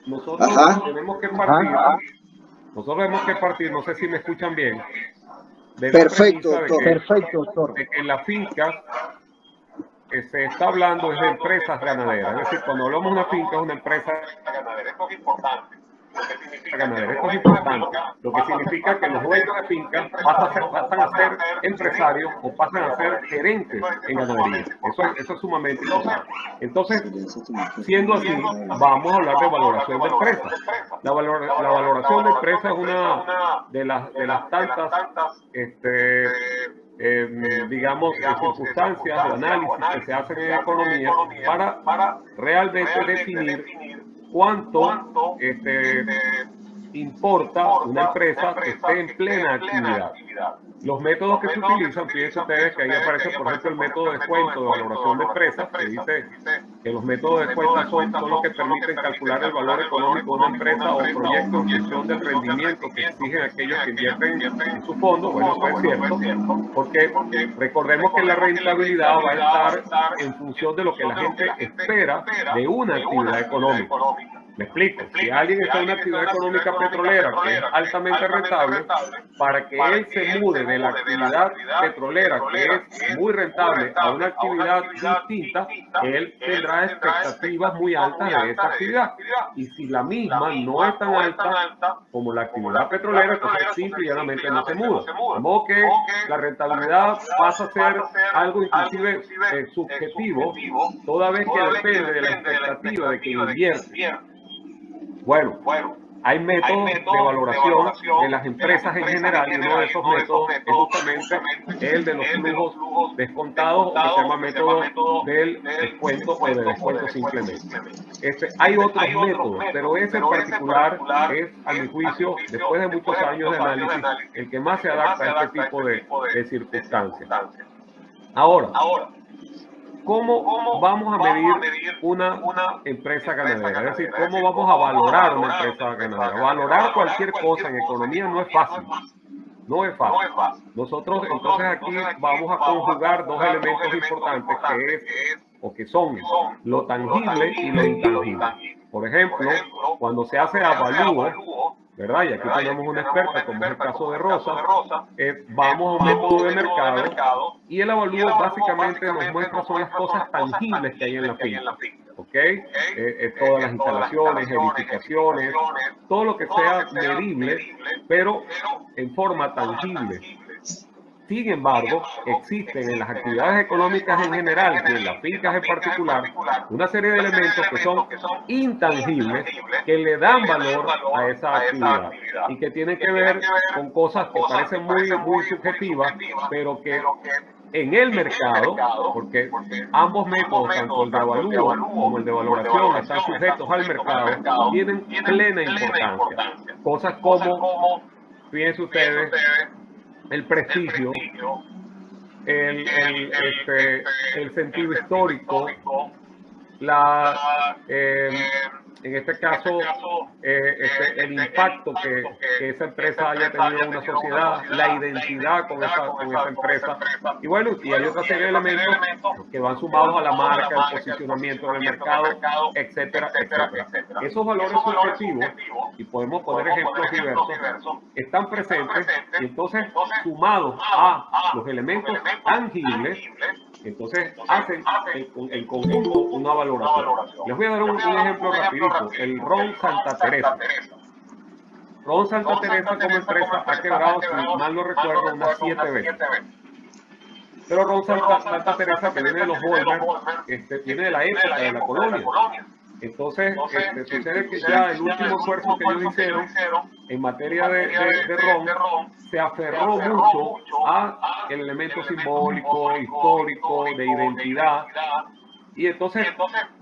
nosotros Ajá. tenemos que partir, no sé si me escuchan bien, de la Perfecto, premisa doctor. Perfecto, doctor. de que en las fincas se está hablando es de empresas ganaderas. Es decir, cuando hablamos de una finca es una empresa ganadera. Esto es importante. Esto es importante. Lo que significa que los dueños de fincas pasan a ser empresarios o pasan a ser gerentes en ganadería. Eso es sumamente importante. Entonces, siendo así, vamos a hablar de valoración de empresas. La valoración de empresas es una de las tantas digamos, circunstancias o análisis que se hacen en economía para realmente definir cuánto importa una empresa que esté en plena actividad. Los métodos que se utilizan, fíjense ustedes que ahí aparece, por ejemplo, el método de descuento de valoración de empresas, que dice que los métodos de descuento son los que permiten calcular el valor económico de una empresa o proyecto en función del rendimiento que exigen aquellos que invierten en su fondo. Bueno, eso es cierto, porque recordemos que la rentabilidad va a estar en función de lo que la gente espera de una actividad económica. Me explico, si alguien está en una actividad económica petrolera que es altamente rentable, para que él se mude de la actividad petrolera que es muy rentable a una actividad distinta, él tendrá expectativas muy altas de esa actividad. Y si la misma no es tan alta como la actividad petrolera, entonces simple y llanamente no se muda. De modo que la rentabilidad pasa a ser algo inclusive subjetivo, toda vez que depende de la expectativa de quien invierte. Bueno, hay métodos de valoración de las empresas en general y uno de esos métodos es justamente el de los flujos descontados o que se llama método del descuento o de descuento simplemente. Hay otros métodos, pero ese en particular es, a mi juicio, después de muchos años de análisis, el que más se adapta a este tipo de circunstancias. Ahora, ¿cómo vamos a medir una empresa ganadera? Es decir, ¿cómo vamos a valorar una empresa ganadera? Valorar cualquier cosa en economía no es fácil. No es fácil. Nosotros entonces aquí vamos a conjugar dos elementos importantes que son lo tangible y lo intangible. Por ejemplo, cuando se hace avalúo, ¿verdad? Y aquí tenemos una experta, como es el caso de Rosa, vamos a un método de mercado y el avalúo básicamente nos muestra son las cosas tangibles que hay en la finca, ¿ok? Todas las instalaciones, edificaciones, todo lo que sea medible, pero en forma tangible. Sin embargo, existen en las actividades económicas en general y en las fincas en particular una serie de elementos que son intangibles que le dan valor a esa actividad y que tienen que ver con cosas que parecen muy subjetivas, pero que en el mercado, porque ambos métodos, tanto el de avalúo como el de valoración, están sujetos al mercado, tienen plena importancia. Cosas como, fíjense ustedes, el prestigio, el sentido histórico, en este caso, el impacto que esa empresa haya tenido en una sociedad, la identidad con esa empresa. Y bueno, y hay otra serie de elementos que van sumados a la marca, el posicionamiento en el mercado, etcétera, etcétera. Esos valores subjetivos, y podemos poner ejemplos diversos, están presentes y entonces sumados a los elementos tangibles, entonces hacen en conjunto una valoración. Les voy a dar un ejemplo rapidito, el Ron Santa Teresa. Ron Santa Teresa como empresa ha quebrado, si mal no recuerdo, unas 7 veces. Pero Ron Santa Teresa, que viene de los Bolmer, viene de la época de la colonia. Entonces, sucede que ya el último esfuerzo que ellos hicieron en materia de ron se aferró mucho a el elemento simbólico, histórico, de identidad. Y entonces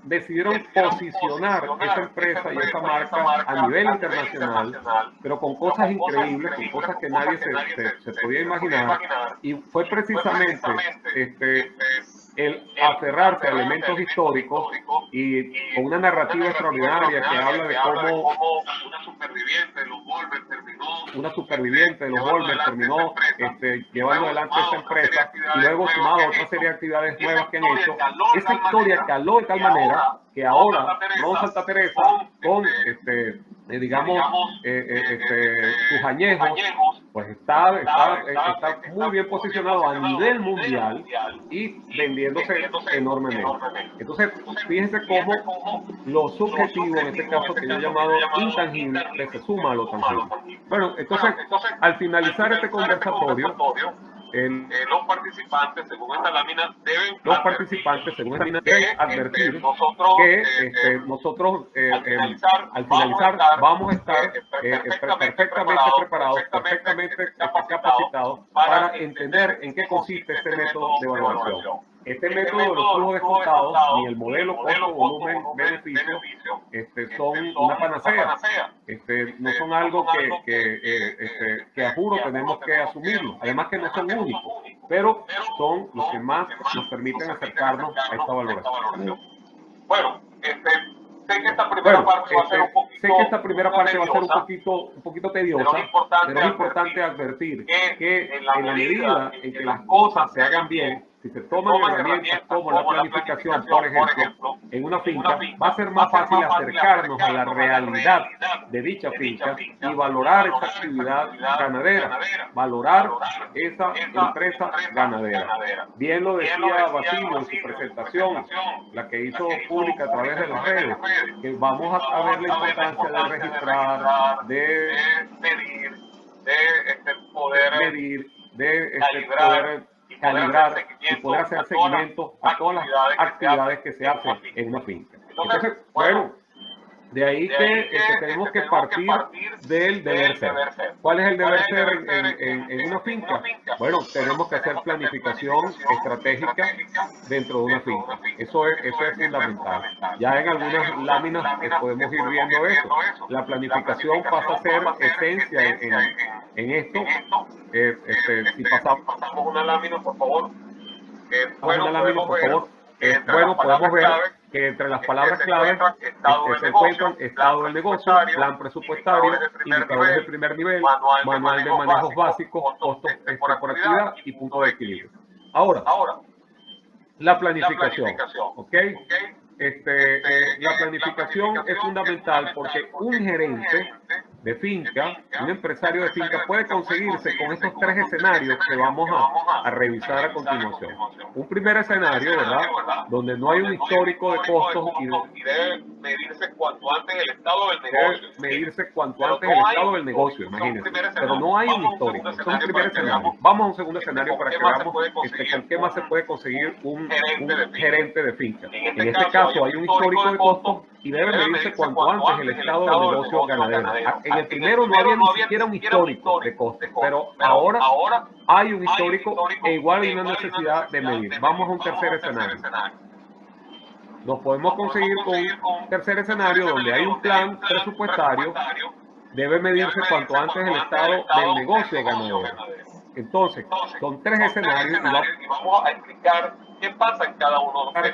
decidieron posicionar esa empresa y esa marca a nivel internacional, pero con cosas increíbles, con cosas que nadie se podía imaginar. Y fue precisamente el aferrarse a elementos históricos y con una narrativa extraordinaria que habla de cómo una superviviente de los Bolmer terminó llevando adelante esa empresa y luego sumado a otra serie de actividades nuevas que han hecho. Esa historia caló de tal manera que ahora Ron Santa Teresa con digamos, sus añejos, pues está muy bien posicionado a nivel mundial y vendiéndose enormemente. Entonces, fíjense cómo lo subjetivo, en este caso que yo he llamado intangible, se suma a lo tangible. Bueno, entonces, al finalizar este conversatorio, los participantes, según esta lámina, deben advertir que nosotros al finalizar vamos a estar perfectamente preparados, perfectamente capacitados para entender en qué consiste este método de evaluación. Este método de los flujos descontados, ni el modelo costo, volumen, beneficio, son una panacea. No son algo que a juro tenemos que asumirlo. Además que no son únicos, pero son los que más nos permiten acercarnos a esta valoración. Bueno, sé que esta primera parte va a ser un poquito tediosa, pero es importante advertir que en la medida en que las cosas se hagan bien, si se toman herramientas como la planificación, por ejemplo, en una finca, va a ser más fácil acercarnos a la realidad de dicha finca y valorar esa actividad ganadera, valorar esa empresa ganadera. Bien lo decía Basilio en su presentación, la que hizo pública a través de las redes, que vamos a ver la importancia de registrar, de medir, de poder calibrar y poder hacer seguimiento a todas las actividades que se hacen en una finca. Entonces, bueno, de ahí que tenemos que partir del deber ser. ¿Cuál es el deber ser en una finca? Bueno, tenemos que hacer planificación estratégica dentro de una finca. Eso es fundamental. Ya en algunas láminas podemos ir viendo eso. La planificación pasa a ser esencia en esto. Si pasamos una lámina, por favor. Bueno, podemos ver que entre las palabras clave se encuentran estado del negocio, plan presupuestario, indicadores de primer nivel, manual de manejos básicos, costos extra por actividad y punto de equilibrio. Ahora, la planificación, ¿ok? La planificación es fundamental porque un gerente de finca, un empresario de finca puede conseguirse con estos tres escenarios que vamos a revisar a continuación. Un primer escenario, ¿verdad? Donde no hay un histórico de costos y debe medirse cuanto antes el estado del negocio. Imagínense. Pero no hay un histórico, es un primer escenario. Vamos a un segundo escenario para que veamos con qué más se puede conseguir un gerente de finca. En este caso hay un histórico de costos y debe medirse cuanto antes el estado del negocio ganadero. En el primero no había ni siquiera un histórico de costos, pero ahora hay un histórico e igual hay una necesidad de medir. Vamos a un tercer escenario. Nos podemos conseguir con un tercer escenario donde hay un plan presupuestario, debe medirse cuanto antes el estado del negocio ganadero. Entonces, son tres escenarios y vamos a explicar qué pasa en cada uno de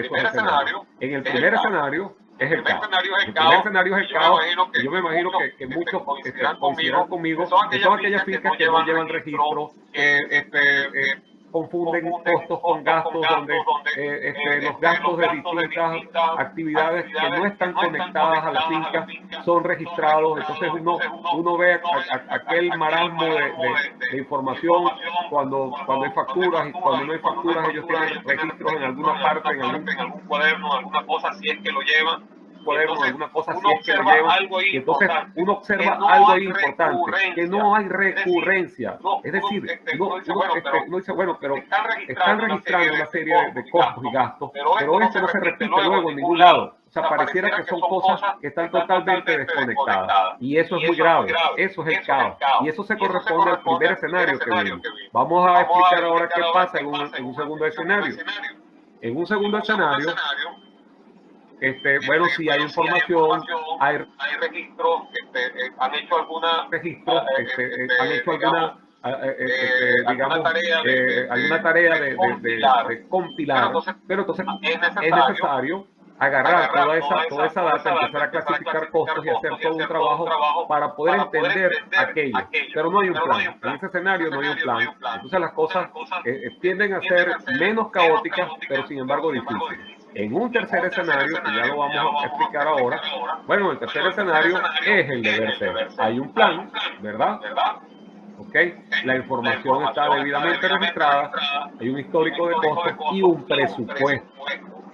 esos escenarios. En el primer escenario es el caos. El primer escenario es el caos. Yo me imagino que muchos coincidirán conmigo, que son aquellas fincas que no llevan registro, confunden costos con gastos, donde los gastos de distintas actividades que no están conectadas a la finca son registrados. Entonces uno ve aquel marasmo de información cuando hay facturas, y cuando no hay facturas ellos tienen registros en alguna parte, en algún cuaderno, alguna cosa, si es que lo llevan. Y entonces uno observa algo ahí importante, que no hay recurrencia. Es decir, uno dice, bueno, pero están registrando una serie de costos y gastos, pero esto no se repite luego en ningún lado. O sea, pareciera que son cosas que están totalmente desconectadas. Y eso es muy grave. Eso es el caos. Y eso se corresponde al primer escenario que vimos. Vamos a explicar ahora qué pasa en un segundo escenario. En un segundo escenario, bueno, si hay información, hay registros, han hecho alguna digamos, alguna tarea de compilar, pero entonces es necesario agarrar toda esa data, empezar a clasificar costos y hacer todo un trabajo para poder entender aquello. Pero no hay un plan. En ese escenario no hay un plan. Entonces las cosas tienden a ser menos caóticas, pero sin embargo difíciles. En un tercer escenario, que ya lo vamos a explicar ahora, bueno, el tercer escenario es el deber ser. Hay un plan, ¿verdad? ¿Ok? La información está debidamente registrada, hay un histórico de costos y un presupuesto.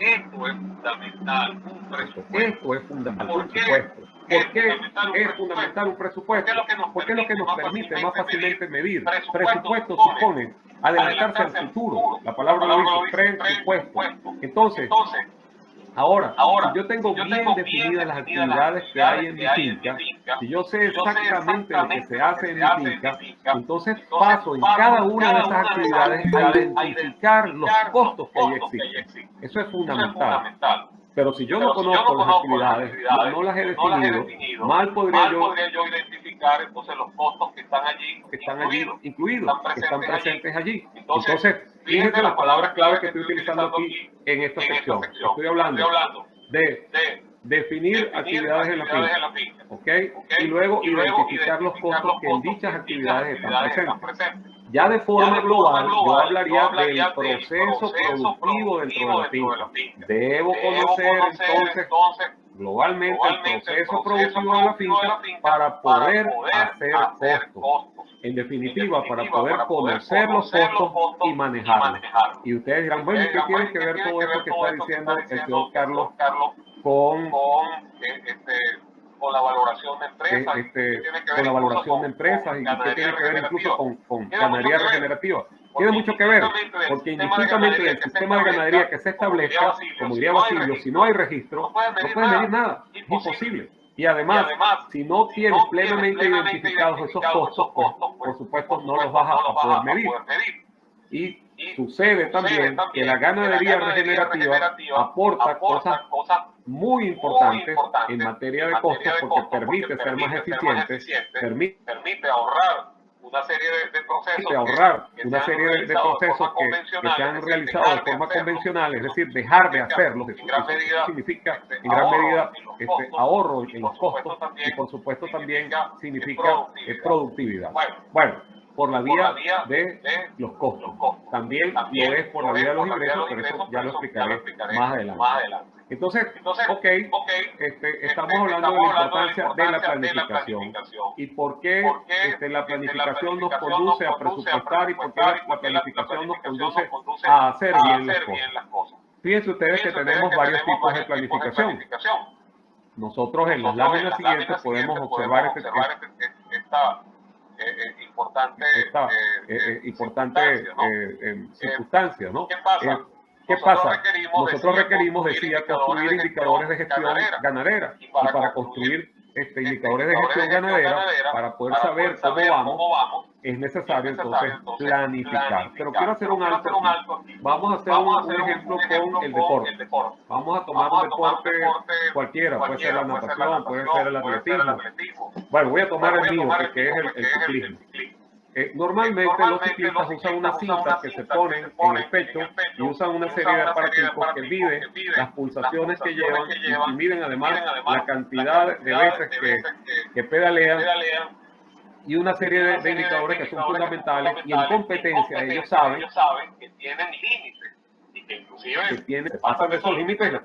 Esto es fundamental, un presupuesto. Esto es fundamental, un ¿Por qué? presupuesto. ¿Por qué es fundamental fundamental un presupuesto? Porque es lo que nos permite más fácilmente medir. Presupuesto supone supone adelantarse al futuro. La palabra lo dice, presupuesto. Entonces, ahora, si yo tengo bien definidas las actividades que hay en mi finca, si yo sé exactamente lo que se hace en mi finca, entonces paso en cada una de esas actividades a identificar los costos que ahí existen. Eso es fundamental. Pero si yo no conozco las actividades, no las he definido, mal podría yo identificar entonces los costos que están allí incluidos, que están presentes allí. Entonces, fíjense las palabras clave que estoy utilizando aquí en esta sección. Estoy hablando de definir actividades en la finca, ¿ok? Y luego identificar los costos que en dichas actividades están presentes. Ya de forma global, yo hablaría del proceso productivo dentro de la finca. Debo conocer entonces globalmente el proceso productivo de la finca para poder hacer costos. En definitiva, para poder conocer los costos y manejarlos. Y ustedes dirán, bueno, ¿qué tiene que ver todo esto que está diciendo el señor Carlos con la valoración de empresas? Con la valoración de empresas y qué tiene que ver incluso con ganadería regenerativa? Tiene mucho que ver, porque indistintamente del sistema de ganadería que se establezca, como diría Basilio, si no hay registro, no puedes medir nada, es imposible. Y además, si no tienes plenamente identificados esos costos, pues, por supuesto no los vas a poder medir. Y sucede también que la ganadería regenerativa aporta cosas muy importantes en materia de costos porque permite ser más eficiente, permite ahorrar una serie de procesos que se han realizado de forma convencional, es decir, dejar de hacerlos. Eso significa en gran medida ahorro en los costos y por supuesto también significa productividad. Bueno, por la vía de los costos. También lo es por la vía de los ingresos, pero eso ya lo explicaré más adelante. Entonces, estamos hablando de la importancia de la planificación y por qué la planificación nos conduce a presupuestar y por qué la planificación nos conduce a hacer bien las cosas. Fíjense ustedes que tenemos varios tipos de planificación. Nosotros en las láminas siguientes podemos observar esta importante circunstancia, ¿no? ¿Qué pasa? Nosotros requerimos, decía, construir indicadores de gestión ganadera. Y para construir indicadores de gestión ganadera, para poder saber cómo vamos, es necesario entonces planificar. Pero quiero hacer un alto aquí. Vamos a hacer un ejemplo con el deporte. Vamos a tomar un deporte cualquiera, puede ser la natación, puede ser el atletismo. Bueno, voy a tomar el mío, que es el ciclismo. Normalmente los ciclistas usan una cinta que se ponen en el pecho y usan una serie de aparatos que miden las pulsaciones que llevan y miden además la cantidad de veces que pedalean y una serie de indicadores que son fundamentales y en competencia ellos saben que tienen límites y que inclusive se pasan de esos límites y les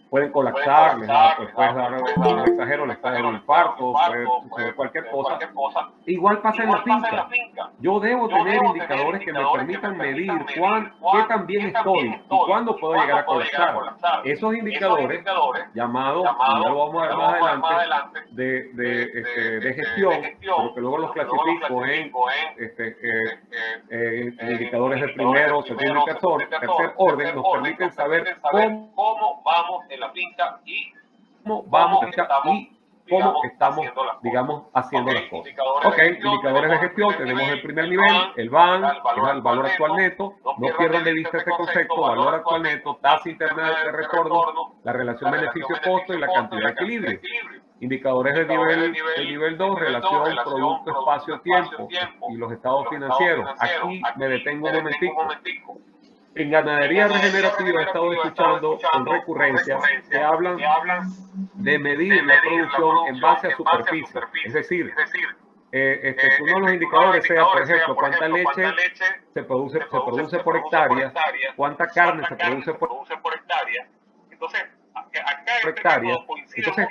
pueden colapsar, les puede dar un exagero, les puede dar un infarto, puede suceder cualquier cosa. Igual pasa en la finca. Yo debo tener indicadores que me permitan medir qué tan bien estoy y cuándo puedo llegar a colapsar. Esos indicadores, llamados, ya lo vamos a ver más adelante, de gestión, pero que luego los clasifico en indicadores de primero, segundo y tercer orden, nos permiten saber cómo vamos en la finca y cómo estamos, digamos, haciendo las cosas. Ok, indicadores de gestión, tenemos el primer nivel, el VAN, que es el valor actual neto. No pierdan de vista este concepto, valor actual neto, tasa interna de retorno, la relación beneficio-costo y la cantidad de equilibrio. Indicadores de nivel 2, relación producto, espacio, tiempo y los estados financieros. Aquí me detengo un momentico. En ganadería regenerativa he estado escuchando con recurrencia que hablan de medir la producción en base a superficie. Es decir, uno de los indicadores sea, por ejemplo, cuánta leche se produce por hectárea, cuánta carne se produce por hectárea. Entonces, acá hectárea. Entonces,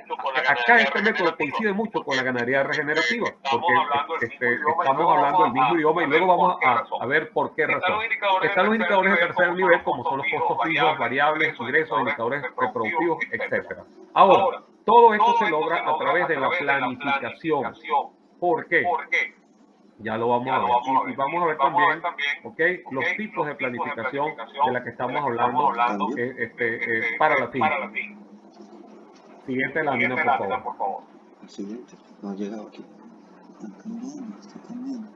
acá este método coincide mucho con la ganadería regenerativa, porque estamos hablando del mismo idioma y luego vamos a ver por qué razón. Están los indicadores de tercer nivel, como son los costos fijos, variables, ingresos, indicadores reproductivos, etc. Ahora, todo esto se logra a través de la planificación. ¿Por qué? Ya lo vamos a ver. Y vamos a ver también, ¿okay?, los tipos de planificación de la que estamos hablando para la finca. Siguiente lámina, por favor. El siguiente, no ha llegado aquí. Está cambiando.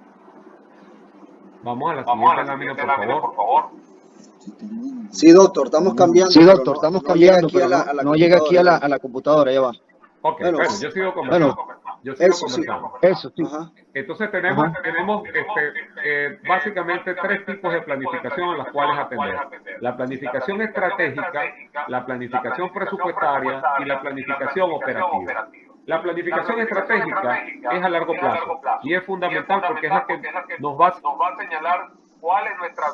Vamos a la siguiente lámina, por favor. Sí, doctor, estamos cambiando. Sí, doctor, estamos cambiando, pero no llega aquí a computadora. la computadora, ya va. Ok, Bueno, yo sigo conversando. Eso sí. Entonces tenemos básicamente tres tipos de planificación a las cuales atender. La planificación estratégica, la planificación presupuestaria y la planificación operativa. La planificación estratégica es a largo plazo y es fundamental porque es la que nos va a señalar cuál es nuestra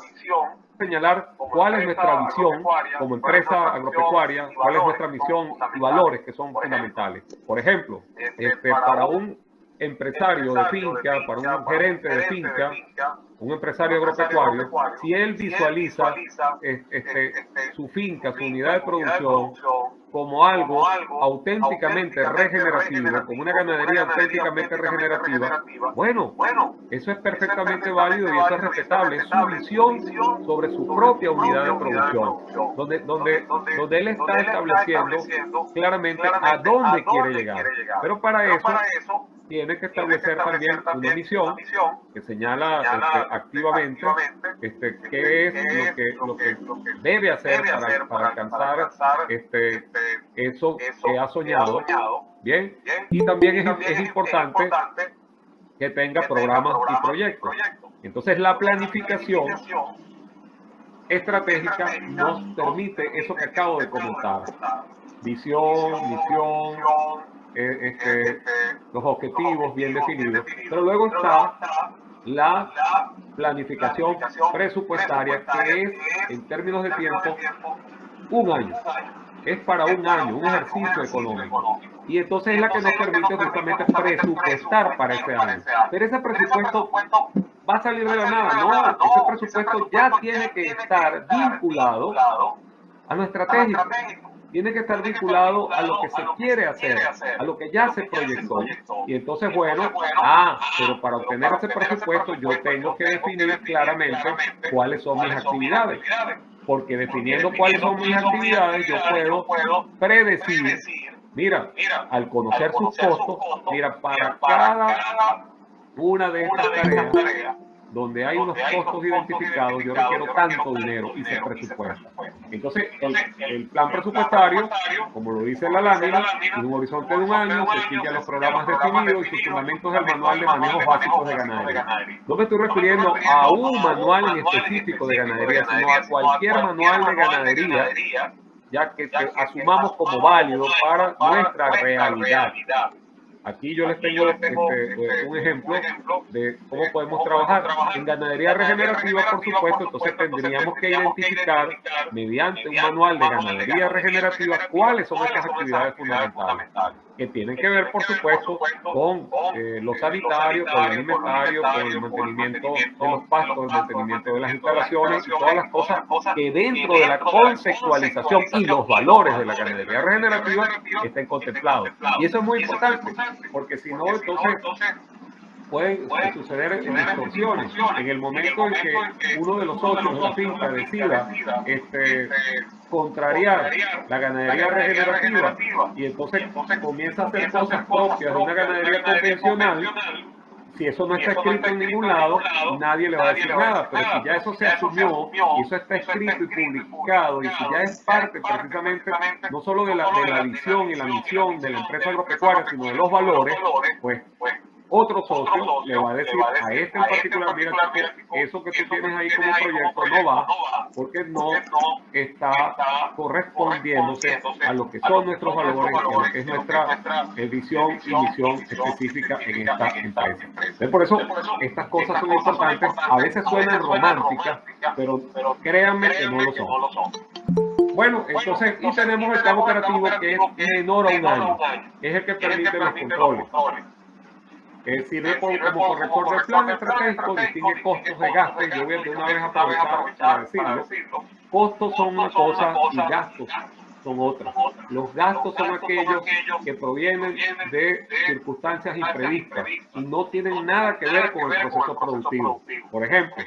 visión como empresa agropecuaria, cuál es nuestra misión y valores que son fundamentales. Por ejemplo, para un empresario de finca, para un gerente de finca, un empresario agropecuario, si él visualiza su finca, su unidad de producción, como algo auténticamente regenerativo, como una ganadería auténticamente regenerativa, bueno, eso es perfectamente válido y eso es respetable. Es su visión sobre su propia unidad de producción, donde él está estableciendo claramente a dónde quiere llegar. Pero para eso tiene que establecer también una misión que señala activamente qué es lo que debe hacer para alcanzar eso que ha soñado. Bien, y también es importante que tenga programas y proyectos. Entonces la planificación estratégica nos permite eso que acabo de comentar: visión, misión, los objetivos bien definidos. Pero luego está la planificación presupuestaria, que es, en términos de tiempo, un año. Es para un año, un ejercicio económico. Y entonces es la que nos permite justamente presupuestar para ese año. Pero ese presupuesto va a salir de la nada. No, ese presupuesto ya tiene que estar vinculado a lo estratégico. Tiene que estar vinculado a lo que se quiere hacer, a lo que ya se proyectó. Y entonces, bueno, pero para obtener ese presupuesto yo tengo que definir claramente cuáles son mis actividades. Porque definiendo cuáles son mis actividades, yo puedo predecir, mira, al conocer sus costos, mira, para cada una de estas tareas, donde hay unos costos identificados, yo requiero tanto dinero y se presupuesta. Entonces, el plan presupuestario, como lo dice la lámina, en un horizonte de un año, se sigue a los programas definidos y sus fundamentos del manual de manejos básicos de ganadería. No me estoy refiriendo a un manual en específico de ganadería, sino a cualquier manual de ganadería, ya que asumamos como válido para nuestra realidad. Aquí yo les tengo un ejemplo de cómo podemos trabajar. En ganadería regenerativa, por supuesto, entonces tendríamos que identificar mediante un manual de ganadería regenerativa cuáles son estas actividades fundamentales, que tienen que ver, por supuesto, con lo sanitario, con el alimentario, con el mantenimiento de los pastos, el mantenimiento de las instalaciones y todas las cosas que dentro de la conceptualización y los valores de la ganadería regenerativa estén contemplados. Y eso es muy importante, porque si no, entonces pueden suceder distorsiones. En el momento en que uno de los socios de la finca decida contrariar la ganadería regenerativa y entonces comienza a hacer cosas propias de una ganadería convencional, si eso no está escrito en ningún lado, nadie le va a decir nada. Pero si ya eso se asumió y eso está escrito y publicado, y si ya es parte precisamente no solo de la visión y la misión de la empresa agropecuaria, sino de los valores, pues otro socio le va a decir a este en particular, mira chico, eso que tú tienes ahí como proyecto no va porque no está correspondiéndose a lo que son nuestros valores y a lo que es nuestra visión y misión específica en esta empresa. Entonces, por eso estas cosas son importantes, a veces suenan románticas, pero créanme que no lo son. Bueno, entonces, y tenemos el plan operativo que es menor a un año, es el que permite los controles. Sirve como corrector del plan estratégico, distingue costos de gastos. Yo voy de una vez a aprovechar para decirlo. Costos son una cosa y gastos son otra. Los gastos son aquellos que provienen de circunstancias imprevistas y no tienen nada que ver con el proceso productivo. Por ejemplo,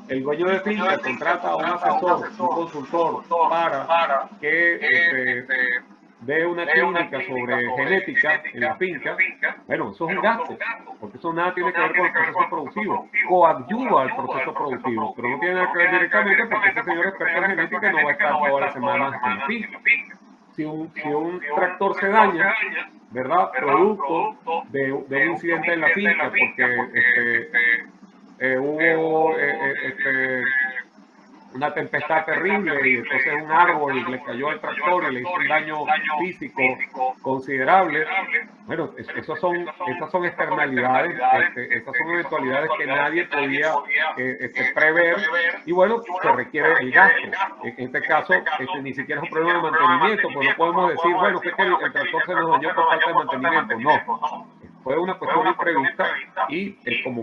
el dueño de finca contrata a un asesor, un consultor para que dé una clínica sobre genética en la finca. Bueno, eso es un gasto, porque eso nada tiene que ver con el proceso productivo. Coadyuva al proceso productivo, pero no tiene nada que ver directamente porque ese señor experto en genética no va a estar todas las semanas en la finca. Si un tractor se daña, ¿verdad? Producto de un incidente en la finca, porque hubo una tempestad terrible y entonces un árbol le cayó al tractor y le hizo un daño físico considerable. Bueno, esas son externalidades, esas son eventualidades que nadie podía prever y bueno, se requiere el gasto. En este caso, ni siquiera es un problema de mantenimiento, pues no podemos decir, bueno, que el tractor se nos dañó por falta de mantenimiento. No, fue una cuestión imprevista y como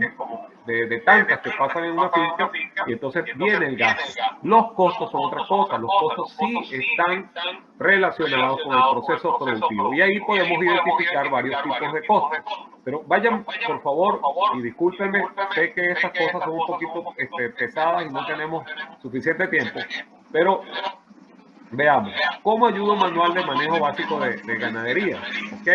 de tantas que pasan en una finca, y entonces viene el gasto. Los costos son otra cosa, los costos sí están relacionados con el proceso productivo y ahí podemos identificar varios tipos de costos. Pero vayan, por favor, y discúlpenme, sé que estas cosas son un poquito pesadas y no tenemos suficiente tiempo, pero veamos, ¿cómo ayuda un manual de manejo básico de ganadería? ¿Ok?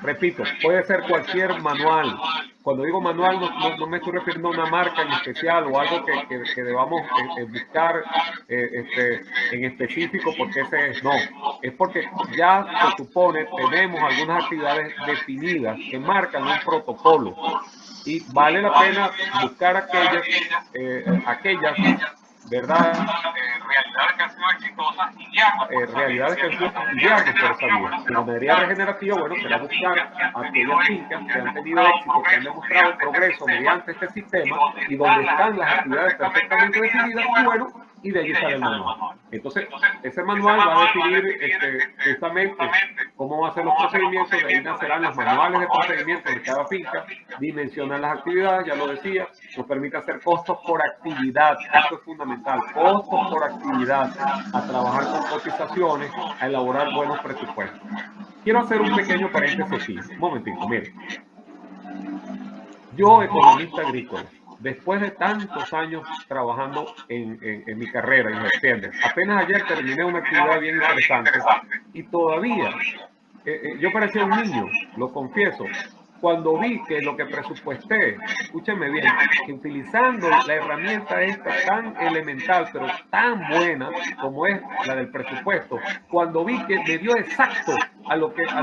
Repito, puede ser cualquier manual. Cuando digo manual no me estoy refiriendo a una marca en especial o algo que debamos buscar en específico porque ese es, no. Es porque ya se supone tenemos algunas actividades definidas que marcan un protocolo y vale la pena buscar aquellas, ¿verdad? Realidades que han sido exitosas y guiarnos Realidades que han sido guiarnos por esa vía. En la ganadería regenerativa, bueno, será buscar aquellas fincas que han tenido éxito, que han demostrado progreso mediante este sistema y donde están las actividades perfectamente definidas y bueno, y de allí sale el manual. Entonces, ese manual va a definir justamente cómo van a ser los procedimientos, de ahí nacerán los manuales de procedimientos de cada finca, dimensionan las actividades, ya lo decía, nos permite hacer costos por actividad, esto es fundamental, costos por actividad, a trabajar con cotizaciones, a elaborar buenos presupuestos. Quiero hacer un pequeño paréntesis aquí, un momentito, miren. Yo, economista agrícola, después de tantos años trabajando en mi carrera, ejerciendo, apenas ayer terminé una actividad bien interesante y todavía, yo parecía un niño, lo confieso, cuando vi que lo que presupuesté, escúchenme bien, que utilizando la herramienta esta tan elemental, pero tan buena como es la del presupuesto, cuando vi que me dio exacto a lo que se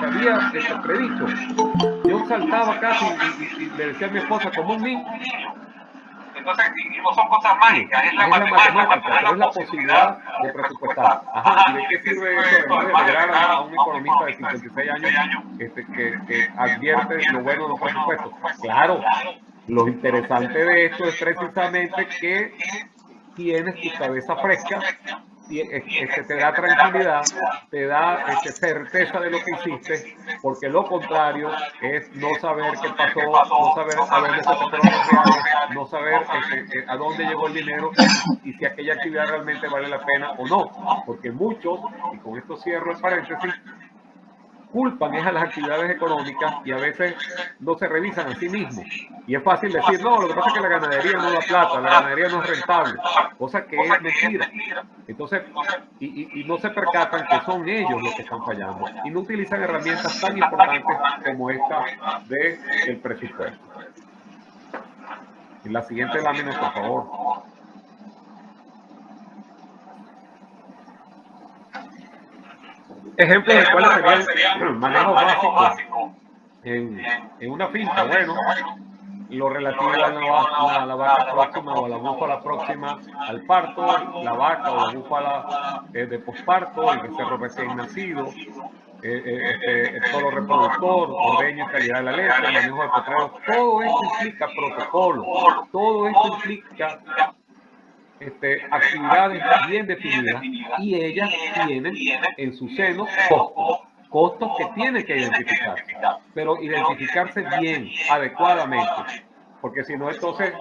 había predicho, yo saltaba casi y le decía a mi esposa como un niño. Entonces, y no son cosas mágicas, es la matemática, pero es la posibilidad de presupuestar. Ajá, ¿y de qué sirve eso además de lograr a un economista de 56 años que advierte lo bueno de los presupuestos? Claro, lo interesante de esto es precisamente que tienes tu cabeza fresca, te da tranquilidad, te da certeza de lo que hiciste, porque lo contrario es no saber qué pasó, no saber a dónde se te fueron los reales, no saber a dónde llegó el dinero y si aquella actividad realmente vale la pena o no, porque muchos, y con esto cierro el paréntesis, culpan es a las actividades económicas y a veces no se revisan a sí mismos. Y es fácil decir, no, lo que pasa es que la ganadería no da plata, la ganadería no es rentable, cosa que es mentira. Entonces, y no se percatan que son ellos los que están fallando y no utilizan herramientas tan importantes como esta del presupuesto. En la siguiente lámina, por favor. Ejemplos de cuáles serían manejos básicos en una finca, bueno, lo relativo a la vaca próxima o a la búfala próxima al parto, la vaca o la búfala de posparto, el becerro recién nacido, el solo reproductor, ordeño y calidad de la leche, manejo de potreros, todo esto implica protocolo, todo esto implica actividades bien definidas y ellas tienen en su seno costos que tienen que identificar, pero identificarse bien, adecuadamente, porque si no entonces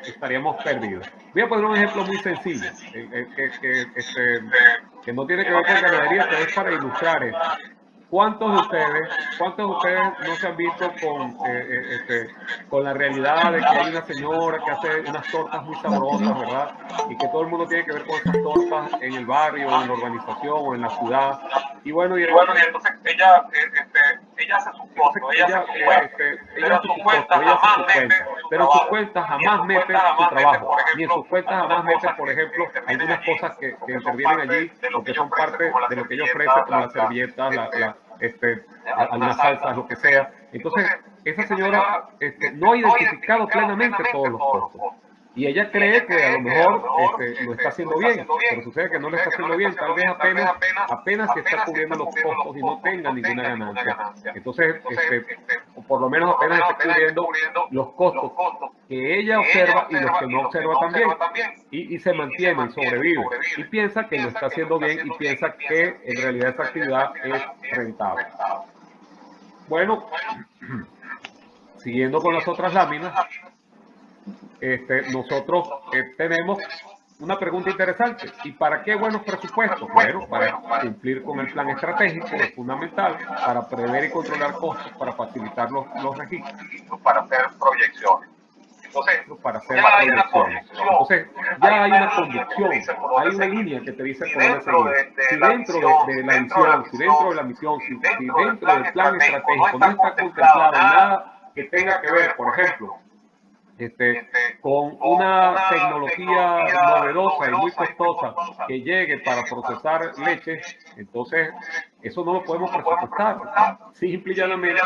estaríamos perdidos. Voy a poner un ejemplo muy sencillo, que no tiene que ver con ganadería, pero es para ilustrar esto. ¿Cuántos de ustedes no se han visto con la realidad de que hay una señora que hace unas tortas muy sabrosas, ¿verdad? Y que todo el mundo tiene que ver con esas tortas en el barrio, en la urbanización o en la ciudad. Y bueno, y entonces ella hace sus costos, ella hace sus cuentas, pero en sus cuentas jamás mete su trabajo, ni en sus cuentas jamás mete, por ejemplo, algunas cosas que intervienen allí o que son parte de lo que ella ofrece, como las servilletas, algunas salsas, lo que sea. Entonces, esa señora no ha identificado plenamente todos los costos. Y ella cree que a lo mejor lo está haciendo bien, pero sucede que no lo está haciendo bien, tal vez apenas se está cubriendo los costos y no tenga ninguna ganancia. Entonces, o por lo menos apenas está cubriendo los costos que ella observa y los que no observa también, y se mantiene y sobrevive, y piensa que lo está haciendo bien y piensa que en realidad esa actividad es rentable. Bueno, siguiendo con las otras láminas, nosotros tenemos una pregunta interesante. ¿Y para qué buenos presupuestos? Bueno, para cumplir con el plan estratégico es fundamental, para prever y controlar costos, para facilitar los registros, para hacer proyecciones. Entonces, ya hay una conducción, hay una línea que te dice por dónde seguir. Si dentro de la visión, si dentro de la misión, si dentro del plan estratégico no está contemplado nada que tenga que ver, por ejemplo, con una tecnología novedosa y muy costosa que llegue para procesar leche, entonces eso no lo podemos presupuestar. Simple y llanamente,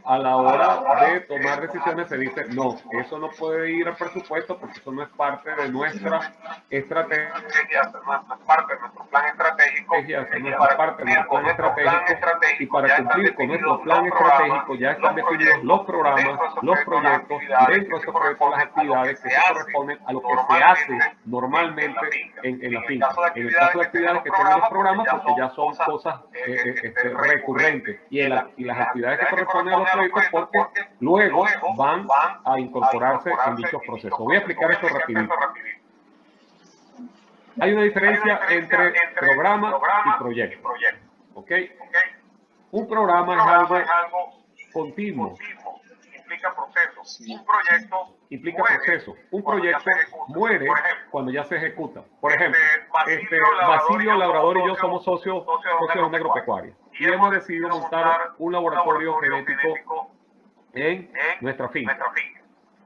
a la hora de tomar decisiones se dice, no, eso no puede ir al presupuesto porque eso no es parte de nuestra estrategia, no es parte de nuestro plan estratégico, y para cumplir con nuestro plan estratégico ya están definidos los programas, los proyectos, y dentro de esos proyectos las actividades que se corresponden a lo que se hace normalmente en la finca. En el caso de actividades que tienen los programas, porque ya son cosas recurrentes, y las actividades que corresponden a los proyectos porque luego van a incorporarse en dichos procesos. Voy a explicar esto rapidito. Hay una diferencia entre programa y proyecto. ¿Ok? Un programa es algo continuo. Implica procesos. Un proyecto implica proceso. Un proyecto muere cuando ya se ejecuta. Por ejemplo, Basilio Labrador y yo somos socios de una agropecuaria y hemos decidido montar un laboratorio genético en nuestra finca.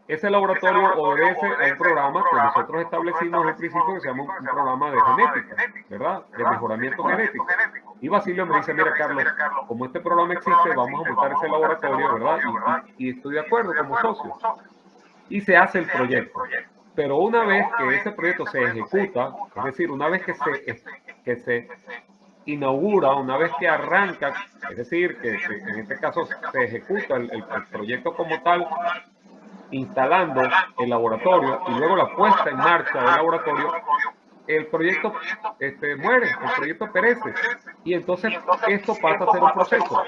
Ese laboratorio obedece a un programa que nosotros establecimos en un principio que se llama un programa de genética, ¿verdad? De mejoramiento genético. Y Basilio me dice, mira Carlos, como este programa existe, vamos a montar ese laboratorio, ¿verdad? Y estoy de acuerdo como socio. Y se hace el proyecto. Pero una vez que ese proyecto se ejecuta, es decir, una vez que se inaugura, una vez que arranca, es decir, que en este caso se ejecuta el proyecto como tal, instalando el laboratorio y luego la puesta en marcha del laboratorio, el proyecto muere, el proyecto perece. Y entonces esto pasa a ser un proceso.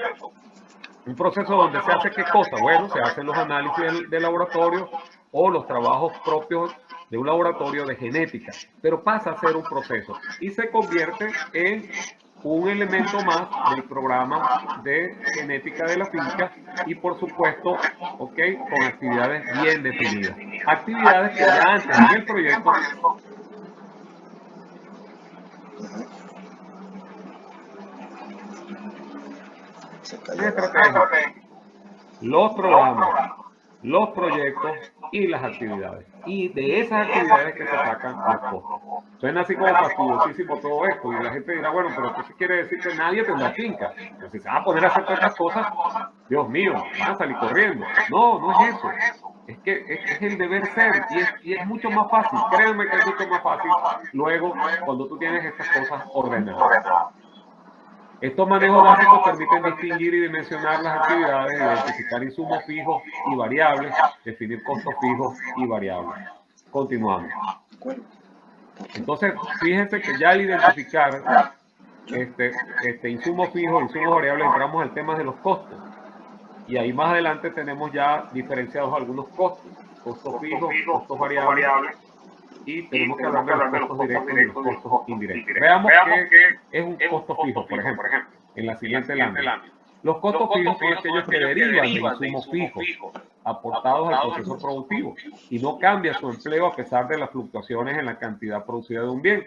Un proceso donde se hace ¿qué cosa? Bueno, se hacen los análisis del laboratorio o los trabajos propios de un laboratorio de genética, pero pasa a ser un proceso y se convierte en un elemento más del programa de genética de la finca y por supuesto, con actividades bien definidas. Actividades que ya antes en el proyecto los programas, los proyectos y las actividades. Y de esas actividades que se sacan los costos. Suena así como fastidiosísimo todo esto, y la gente dirá, bueno, pero eso quiere decir que nadie tendrá finca. Pero si se va a poner a hacer todas estas cosas, Dios mío, van a salir corriendo. No, no es eso. Es que es el deber ser, y es mucho más fácil, créanme que es mucho más fácil luego cuando tú tienes estas cosas ordenadas. Estos manejos básicos permiten distinguir y dimensionar las actividades, identificar insumos fijos y variables, definir costos fijos y variables. Continuamos. Entonces, fíjense que ya al identificar insumos fijos, insumos variables, entramos al tema de los costos. Y ahí más adelante tenemos ya diferenciados algunos costos. Costos fijos, costos variables. Y tenemos que hablar de los costos directos y los costos indirectos. Veamos qué es un costo fijo, por ejemplo, en la siguiente lámina. Los costos fijos son aquellos que derivan de insumos fijos aportados al proceso productivo y no cambia su empleo a pesar de las fluctuaciones en la cantidad producida de un bien.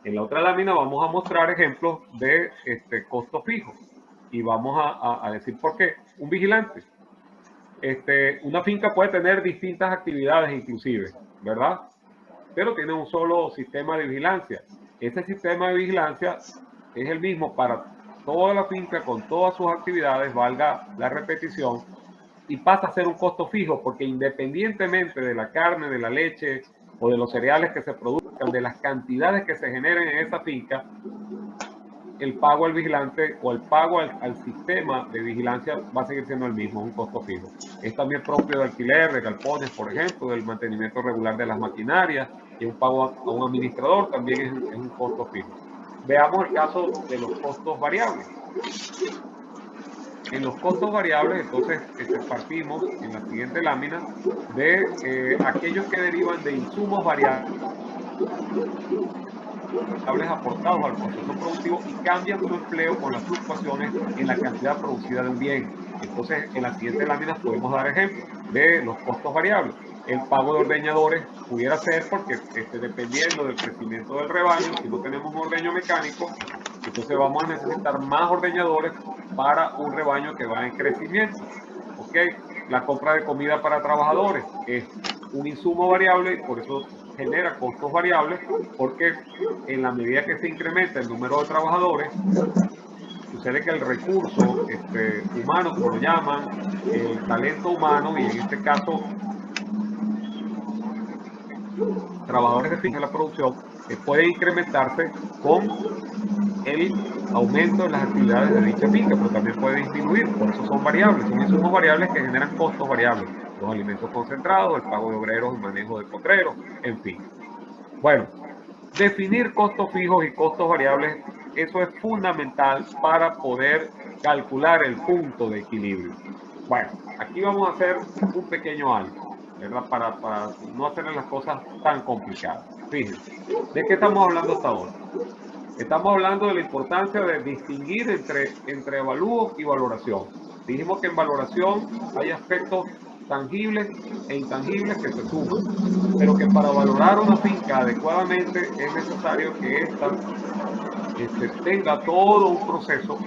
En la otra lámina vamos a mostrar ejemplos de costos fijos y vamos a decir por qué. Un vigilante. Una finca puede tener distintas actividades inclusive, ¿verdad? Pero tiene un solo sistema de vigilancia. Ese sistema de vigilancia es el mismo para toda la finca con todas sus actividades, valga la repetición, y pasa a ser un costo fijo porque independientemente de la carne, de la leche o de los cereales que se produzcan, de las cantidades que se generen en esa finca, el pago al vigilante o el pago al sistema de vigilancia va a seguir siendo el mismo, un costo fijo. Es también propio de alquiler, de galpones, por ejemplo, del mantenimiento regular de las maquinarias, y un pago a un administrador también es un costo fijo. Veamos el caso de los costos variables. En los costos variables, entonces, partimos en la siguiente lámina de aquellos que derivan de insumos variables aportados al proceso productivo y cambian su empleo con las fluctuaciones en la cantidad producida de un bien. Entonces, en la siguiente lámina podemos dar ejemplos de los costos variables. El pago de ordeñadores pudiera ser porque dependiendo del crecimiento del rebaño, si no tenemos un ordeño mecánico, entonces vamos a necesitar más ordeñadores para un rebaño que va en crecimiento. ¿Ok? La compra de comida para trabajadores es un insumo variable, por eso genera costos variables, porque en la medida que se incrementa el número de trabajadores, sucede que el recurso humano, como lo llaman, el talento humano, y en este caso trabajadores de finca de la producción, puede incrementarse con el aumento de las actividades de dicha finca, pero también puede disminuir, por eso son variables, son insumos variables que generan costos variables, los alimentos concentrados, el pago de obreros, el manejo de potreros, en fin. Bueno, definir costos fijos y costos variables, eso es fundamental para poder calcular el punto de equilibrio. Bueno, aquí vamos a hacer un pequeño algo, ¿verdad? Para no hacer las cosas tan complicadas. Fíjense, ¿de qué estamos hablando hasta ahora? Estamos hablando de la importancia de distinguir entre evalúo y valoración. Dijimos que en valoración hay aspectos tangibles e intangibles que se suman, pero que para valorar una finca adecuadamente es necesario que ésta tenga todo un proceso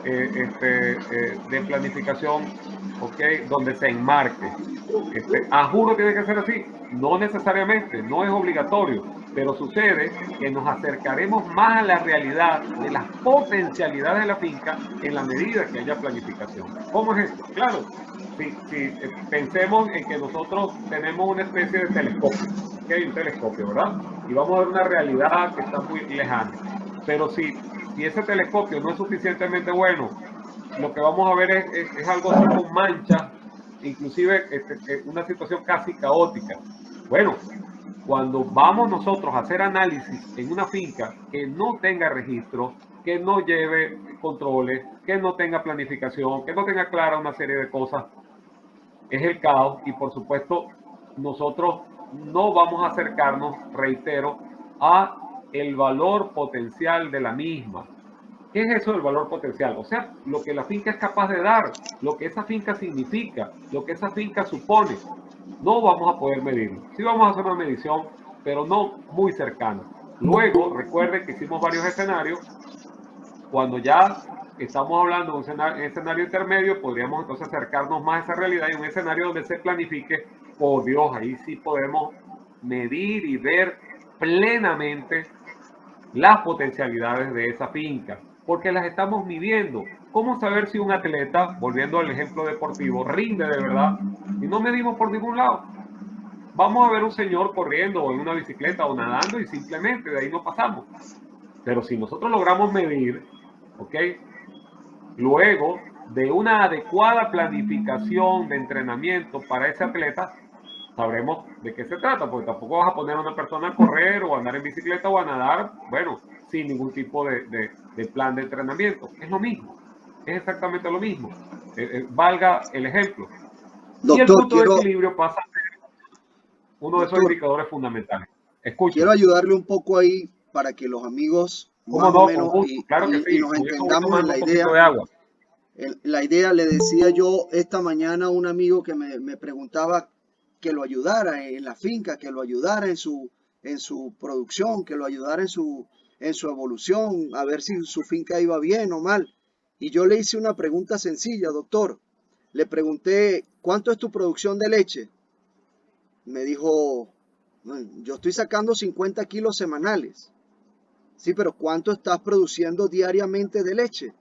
de planificación, donde se enmarque. ¿A juro tiene que ser así? No necesariamente, no es obligatorio, pero sucede que nos acercaremos más a la realidad de las potencialidades de la finca en la medida que haya planificación. ¿Cómo es esto? Claro, si pensemos en que nosotros tenemos una especie de telescopio, un telescopio, ¿verdad? Y vamos a ver una realidad que está muy lejana. Pero si ese telescopio no es suficientemente bueno, lo que vamos a ver es algo así con manchas, inclusive una situación casi caótica. Bueno, cuando vamos nosotros a hacer análisis en una finca que no tenga registro, que no lleve controles, que no tenga planificación, que no tenga clara una serie de cosas, es el caos, y por supuesto nosotros no vamos a acercarnos, reitero, a el valor potencial de la misma. ¿Qué es eso del valor potencial? O sea, lo que la finca es capaz de dar, lo que esa finca significa, lo que esa finca supone. No vamos a poder medirlo. Sí vamos a hacer una medición, pero no muy cercana. Luego, recuerden que hicimos varios escenarios. Cuando ya estamos hablando de un escenario intermedio, podríamos entonces acercarnos más a esa realidad, y un escenario donde se planifique, por Dios, ahí sí podemos medir y ver plenamente las potencialidades de esa finca, porque las estamos midiendo. ¿Cómo saber si un atleta, volviendo al ejemplo deportivo, rinde de verdad? Si no medimos por ningún lado. Vamos a ver un señor corriendo o en una bicicleta o nadando y simplemente de ahí no pasamos. Pero si nosotros logramos medir, ¿ok? Luego de una adecuada planificación de entrenamiento para ese atleta, sabremos de qué se trata, porque tampoco vas a poner a una persona a correr o a andar en bicicleta o a nadar, bueno, sin ningún tipo de plan de entrenamiento. Es lo mismo, es exactamente lo mismo. Valga el ejemplo. Doctor, y el punto de equilibrio pasa a ser uno de esos indicadores fundamentales. Escucha. Quiero ayudarle un poco ahí para que los amigos más o menos claro que sí, y nos entendamos en la idea. De agua. La idea, le decía yo esta mañana a un amigo que me preguntaba que lo ayudara en la finca, que lo ayudara en su producción, que lo ayudara en su evolución, a ver si su finca iba bien o mal. Y yo le hice una pregunta sencilla, doctor. Le pregunté, ¿cuánto es tu producción de leche? Me dijo, yo estoy sacando 50 kilos semanales. Sí, pero ¿cuánto estás produciendo diariamente de leche?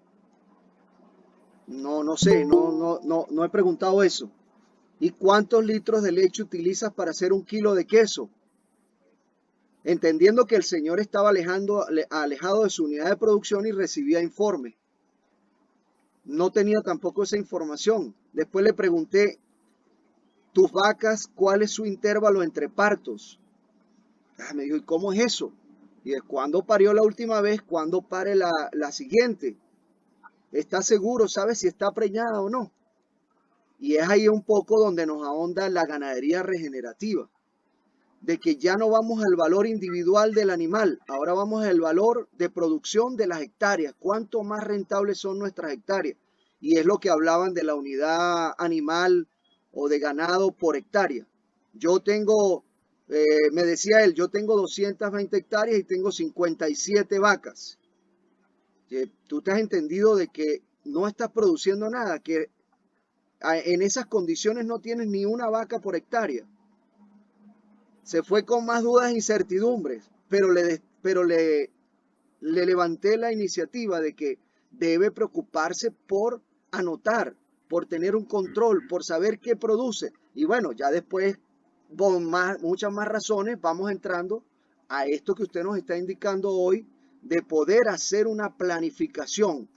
No sé, no he preguntado eso. ¿Y cuántos litros de leche utilizas para hacer 1 kilo de queso? Entendiendo que el señor estaba alejado de su unidad de producción y recibía informe. No tenía tampoco esa información. Después le pregunté, ¿tus vacas cuál es su intervalo entre partos? Me dijo, ¿y cómo es eso? Y ¿cuándo parió la última vez? ¿Cuándo pare la siguiente? ¿Está seguro? ¿Sabe si está preñada o no? Y es ahí un poco donde nos ahonda la ganadería regenerativa, de que ya no vamos al valor individual del animal, ahora vamos al valor de producción de las hectáreas, cuánto más rentables son nuestras hectáreas. Y es lo que hablaban de la unidad animal o de ganado por hectárea. Yo tengo, me decía él, yo tengo 220 hectáreas y tengo 57 vacas. Tú te has entendido de que no estás produciendo nada, que en esas condiciones no tienes ni una vaca por hectárea. Se fue con más dudas e incertidumbres, pero le levanté la iniciativa de que debe preocuparse por anotar, por tener un control, por saber qué produce. Y bueno, ya después, con muchas más razones, vamos entrando a esto que usted nos está indicando hoy, de poder hacer una planificación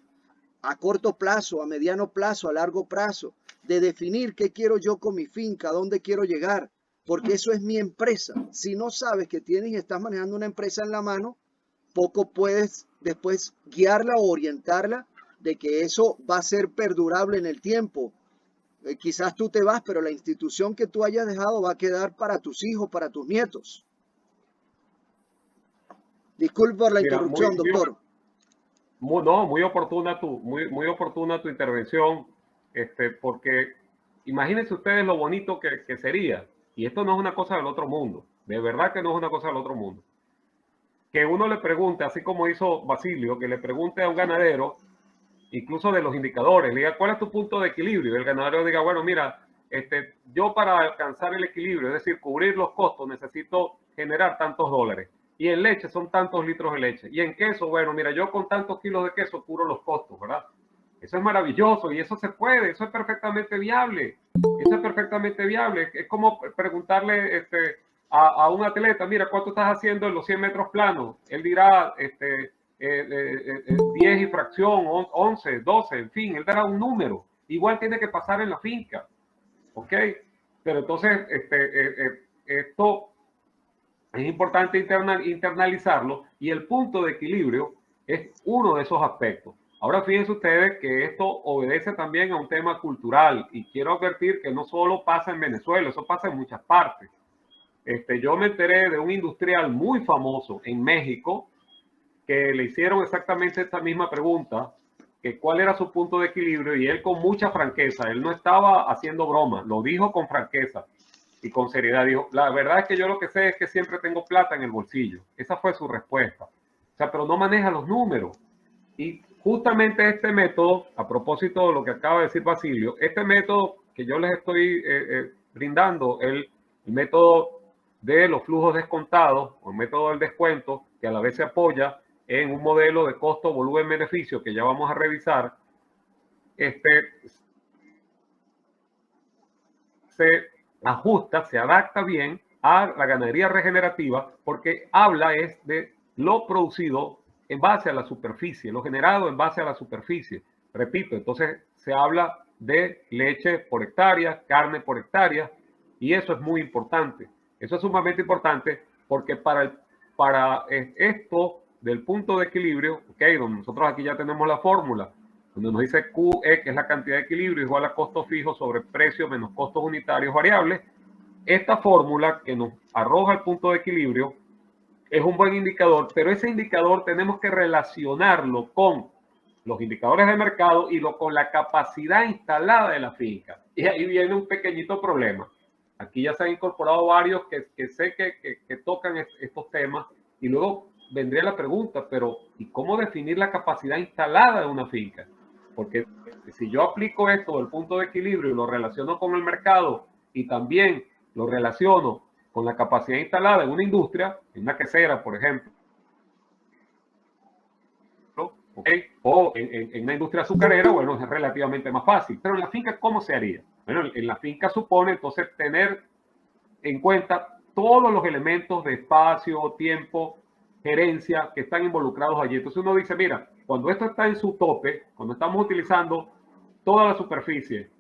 a corto plazo, a mediano plazo, a largo plazo, de definir qué quiero yo con mi finca, dónde quiero llegar, porque eso es mi empresa. Si no sabes que tienes y estás manejando una empresa en la mano, poco puedes después guiarla o orientarla de que eso va a ser perdurable en el tiempo. Quizás tú te vas, pero la institución que tú hayas dejado va a quedar para tus hijos, para tus nietos. Disculpe por la interrupción, doctor. Muy oportuna muy oportuna tu intervención, porque imagínense ustedes lo bonito que sería, y esto no es una cosa del otro mundo, de verdad que no es una cosa del otro mundo, que uno le pregunte, así como hizo Basilio, que le pregunte a un ganadero, incluso de los indicadores, le diga, ¿cuál es tu punto de equilibrio? Y el ganadero diga, bueno, mira, yo para alcanzar el equilibrio, es decir, cubrir los costos, necesito generar tantos dólares. Y en leche son tantos litros de leche. Y en queso, bueno, mira, yo con tantos kilos de queso cubro los costos, ¿verdad? Eso es maravilloso y eso se puede, eso es perfectamente viable. Eso es perfectamente viable. Es como preguntarle a un atleta, mira, ¿cuánto estás haciendo en los 100 metros planos? Él dirá 10 y fracción, 11, 12, en fin, él dará un número. Igual tiene que pasar en la finca, ¿ok? Pero entonces, esto es importante internalizarlo y el punto de equilibrio es uno de esos aspectos. Ahora fíjense ustedes que esto obedece también a un tema cultural y quiero advertir que no solo pasa en Venezuela, eso pasa en muchas partes. Yo me enteré de un industrial muy famoso en México que le hicieron exactamente esta misma pregunta, que cuál era su punto de equilibrio y él con mucha franqueza, él no estaba haciendo broma, lo dijo con franqueza y con seriedad, dijo, la verdad es que yo lo que sé es que siempre tengo plata en el bolsillo. Esa fue su respuesta. O sea, pero no maneja los números. Y justamente este método, a propósito de lo que acaba de decir Basilio, este método que yo les estoy brindando, el método de los flujos descontados, o el método del descuento, que a la vez se apoya en un modelo de costo, volumen, beneficio que ya vamos a revisar, se ajusta, se adapta bien a la ganadería regenerativa porque habla es de lo producido en base a la superficie, lo generado en base a la superficie. Repito, entonces se habla de leche por hectárea, carne por hectárea, y eso es muy importante. Eso es sumamente importante porque para esto del punto de equilibrio, okay, donde nosotros aquí ya tenemos la fórmula, donde nos dice QE, que es la cantidad de equilibrio, igual a costo fijo sobre precio menos costos unitarios variables. Esta fórmula que nos arroja el punto de equilibrio es un buen indicador, pero ese indicador tenemos que relacionarlo con los indicadores de mercado y con la capacidad instalada de la finca. Y ahí viene un pequeñito problema. Aquí ya se han incorporado varios que sé que tocan estos temas, y luego vendría la pregunta, pero ¿y cómo definir la capacidad instalada de una finca? Porque si yo aplico esto del punto de equilibrio y lo relaciono con el mercado y también lo relaciono con la capacidad instalada en una industria, en una quesera, por ejemplo, ¿okay? O en una industria azucarera, bueno, es relativamente más fácil. Pero en la finca, ¿cómo se haría? Bueno, en la finca supone entonces tener en cuenta todos los elementos de espacio, tiempo, gerencia que están involucrados allí. Entonces uno dice, mira, cuando esto está en su tope, cuando estamos utilizando toda la superficie,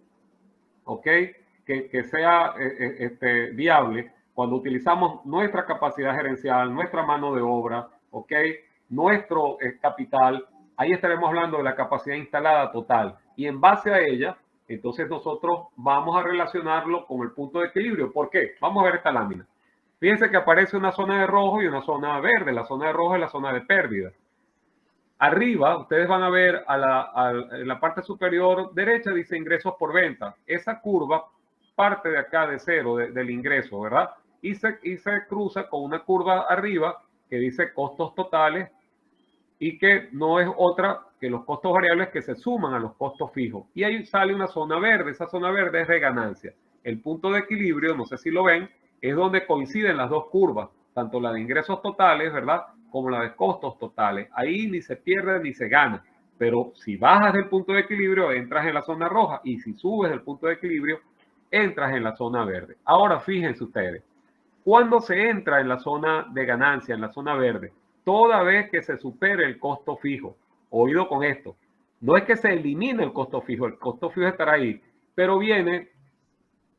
¿ok? Que sea viable, cuando utilizamos nuestra capacidad gerencial, nuestra mano de obra, ¿ok? Nuestro capital, ahí estaremos hablando de la capacidad instalada total. Y en base a ella, entonces nosotros vamos a relacionarlo con el punto de equilibrio. ¿Por qué? Vamos a ver esta lámina. Fíjense que aparece una zona de rojo y una zona verde. La zona de rojo es la zona de pérdida. Arriba, ustedes van a ver en la parte superior derecha dice ingresos por venta. Esa curva parte de acá de cero, del ingreso, ¿verdad? Y se cruza con una curva arriba que dice costos totales y que no es otra que los costos variables que se suman a los costos fijos. Y ahí sale una zona verde. Esa zona verde es de ganancia. El punto de equilibrio, no sé si lo ven, es donde coinciden las dos curvas, tanto la de ingresos totales, ¿verdad?, como la de costos totales. Ahí ni se pierde ni se gana. Pero si bajas del punto de equilibrio, entras en la zona roja, y si subes del punto de equilibrio, entras en la zona verde. Ahora fíjense ustedes, cuando se entra en la zona de ganancia, en la zona verde, toda vez que se supere el costo fijo, oído con esto, no es que se elimine el costo fijo estará ahí, pero viene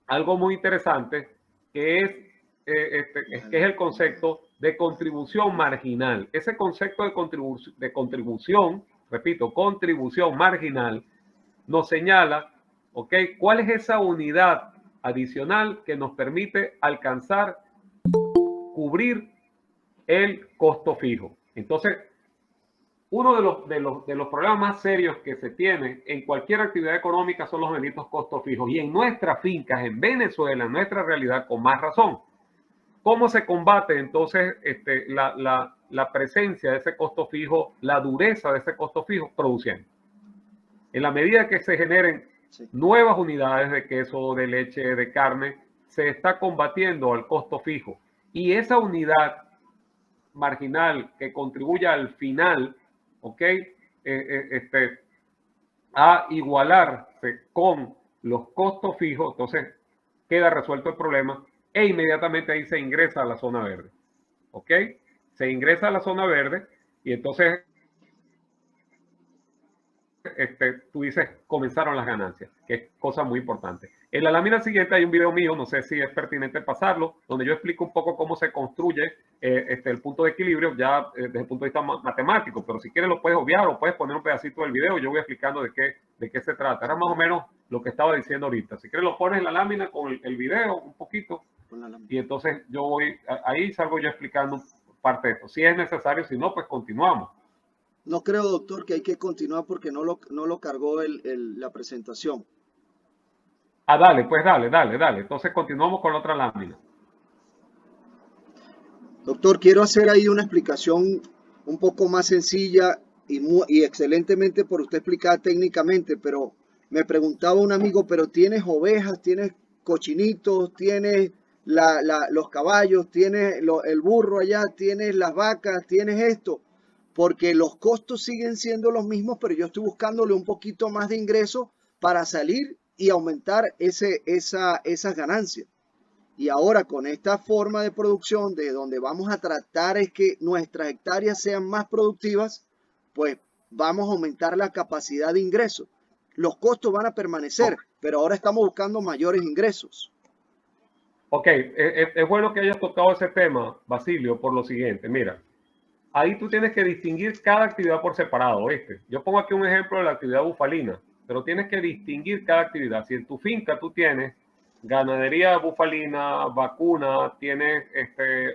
algo muy interesante que es el concepto de contribución marginal. Ese concepto de contribución, repito, contribución marginal, nos señala, ¿ok?, cuál es esa unidad adicional que nos permite alcanzar, cubrir el costo fijo. Entonces, uno de los problemas más serios que se tiene en cualquier actividad económica son los benditos costos fijos. Y en nuestras fincas, en Venezuela, en nuestra realidad, con más razón. ¿Cómo se combate entonces la presencia de ese costo fijo, la dureza de ese costo fijo? Produciendo. En la medida que se generen nuevas unidades de queso, de leche, de carne, se está combatiendo al costo fijo. Y esa unidad marginal que contribuya al final, ¿ok?, a igualarse con los costos fijos, entonces queda resuelto el problema e inmediatamente ahí se ingresa a la zona verde. ¿Ok? Se ingresa a la zona verde y entonces tú dices, comenzaron las ganancias, que es cosa muy importante. En la lámina siguiente hay un video mío, no sé si es pertinente pasarlo, donde yo explico un poco cómo se construye el punto de equilibrio ya desde el punto de vista matemático, pero si quieres lo puedes obviar o puedes poner un pedacito del video, yo voy explicando de qué se trata. Era más o menos lo que estaba diciendo ahorita. Si quieres lo pones en la lámina con el video un poquito y entonces yo voy, ahí salgo yo explicando parte de esto. Si es necesario, si no, pues continuamos. No creo, doctor, que hay que continuar porque no lo cargó la presentación. Ah, dale, pues dale. Entonces continuamos con la otra lámina. Doctor, quiero hacer ahí una explicación un poco más sencilla y excelentemente por usted explicada técnicamente, pero me preguntaba un amigo, pero tienes ovejas, tienes cochinitos, tienes los caballos, tienes el burro allá, tienes las vacas, tienes esto. porque los costos siguen siendo los mismos, pero yo estoy buscándole un poquito más de ingreso para salir y aumentar esas ganancias. Y ahora con esta forma de producción de donde vamos a tratar es que nuestras hectáreas sean más productivas, pues vamos a aumentar la capacidad de ingreso. Los costos van a permanecer, pero ahora estamos buscando mayores ingresos. Ok, es bueno que hayas tocado ese tema, Basilio, por lo siguiente. Mira, ahí tú tienes que distinguir cada actividad por separado, ¿viste? Yo pongo aquí un ejemplo de la actividad bufalina, pero tienes que distinguir cada actividad. Si en tu finca tú tienes ganadería bufalina, vacuna, tienes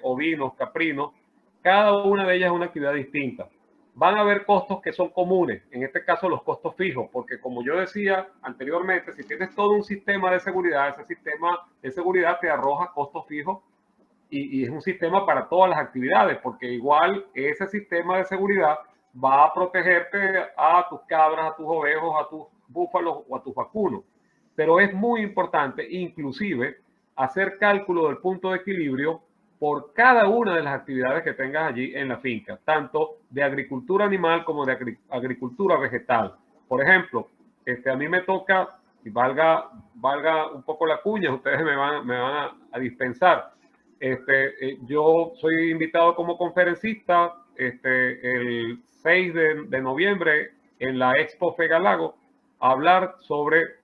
ovinos, caprinos, cada una de ellas es una actividad distinta. Van a haber costos que son comunes, en este caso los costos fijos, porque como yo decía anteriormente, si tienes todo un sistema de seguridad, ese sistema de seguridad te arroja costos fijos y es un sistema para todas las actividades, porque igual ese sistema de seguridad va a protegerte a tus cabras, a tus ovejos, a tus búfalos o a tus vacunos. Pero es muy importante, inclusive, hacer cálculo del punto de equilibrio por cada una de las actividades que tengas allí en la finca, tanto de agricultura animal como de agricultura vegetal. Por ejemplo, a mí me toca, y valga un poco la cuña, ustedes me van a dispensar. Yo soy invitado como conferencista el 6 de noviembre en la Expo Fegalago a hablar sobre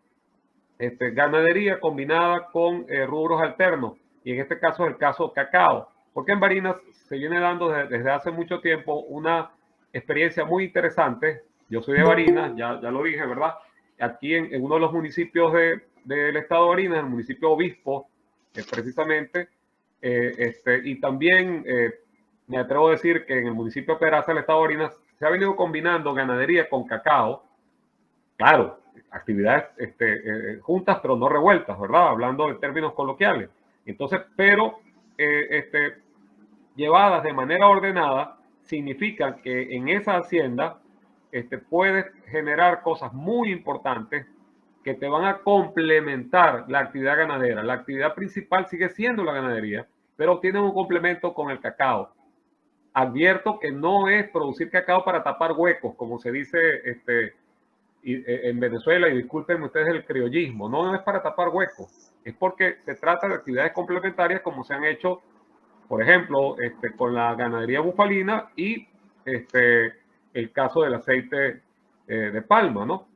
ganadería combinada con rubros alternos, y en este caso es el caso cacao, porque en Barinas se viene dando desde hace mucho tiempo una experiencia muy interesante. Yo soy de Barinas, ya lo dije, ¿verdad? Aquí en uno de los municipios del estado de Barinas, el municipio Obispo, precisamente, y también me atrevo a decir que en el municipio de Peraza, el estado de Barinas, se ha venido combinando ganadería con cacao. Claro, actividades juntas pero no revueltas, ¿verdad? Hablando de términos coloquiales. Entonces, pero llevadas de manera ordenada, significa que en esa hacienda puedes generar cosas muy importantes que te van a complementar la actividad ganadera. La actividad principal sigue siendo la ganadería, pero tiene un complemento con el cacao. Advierto que no es producir cacao para tapar huecos, como se dice en Venezuela, y disculpen ustedes el criollismo, no es para tapar huecos, es porque se trata de actividades complementarias como se han hecho, por ejemplo, con la ganadería bufalina y el caso del aceite de palma, ¿no?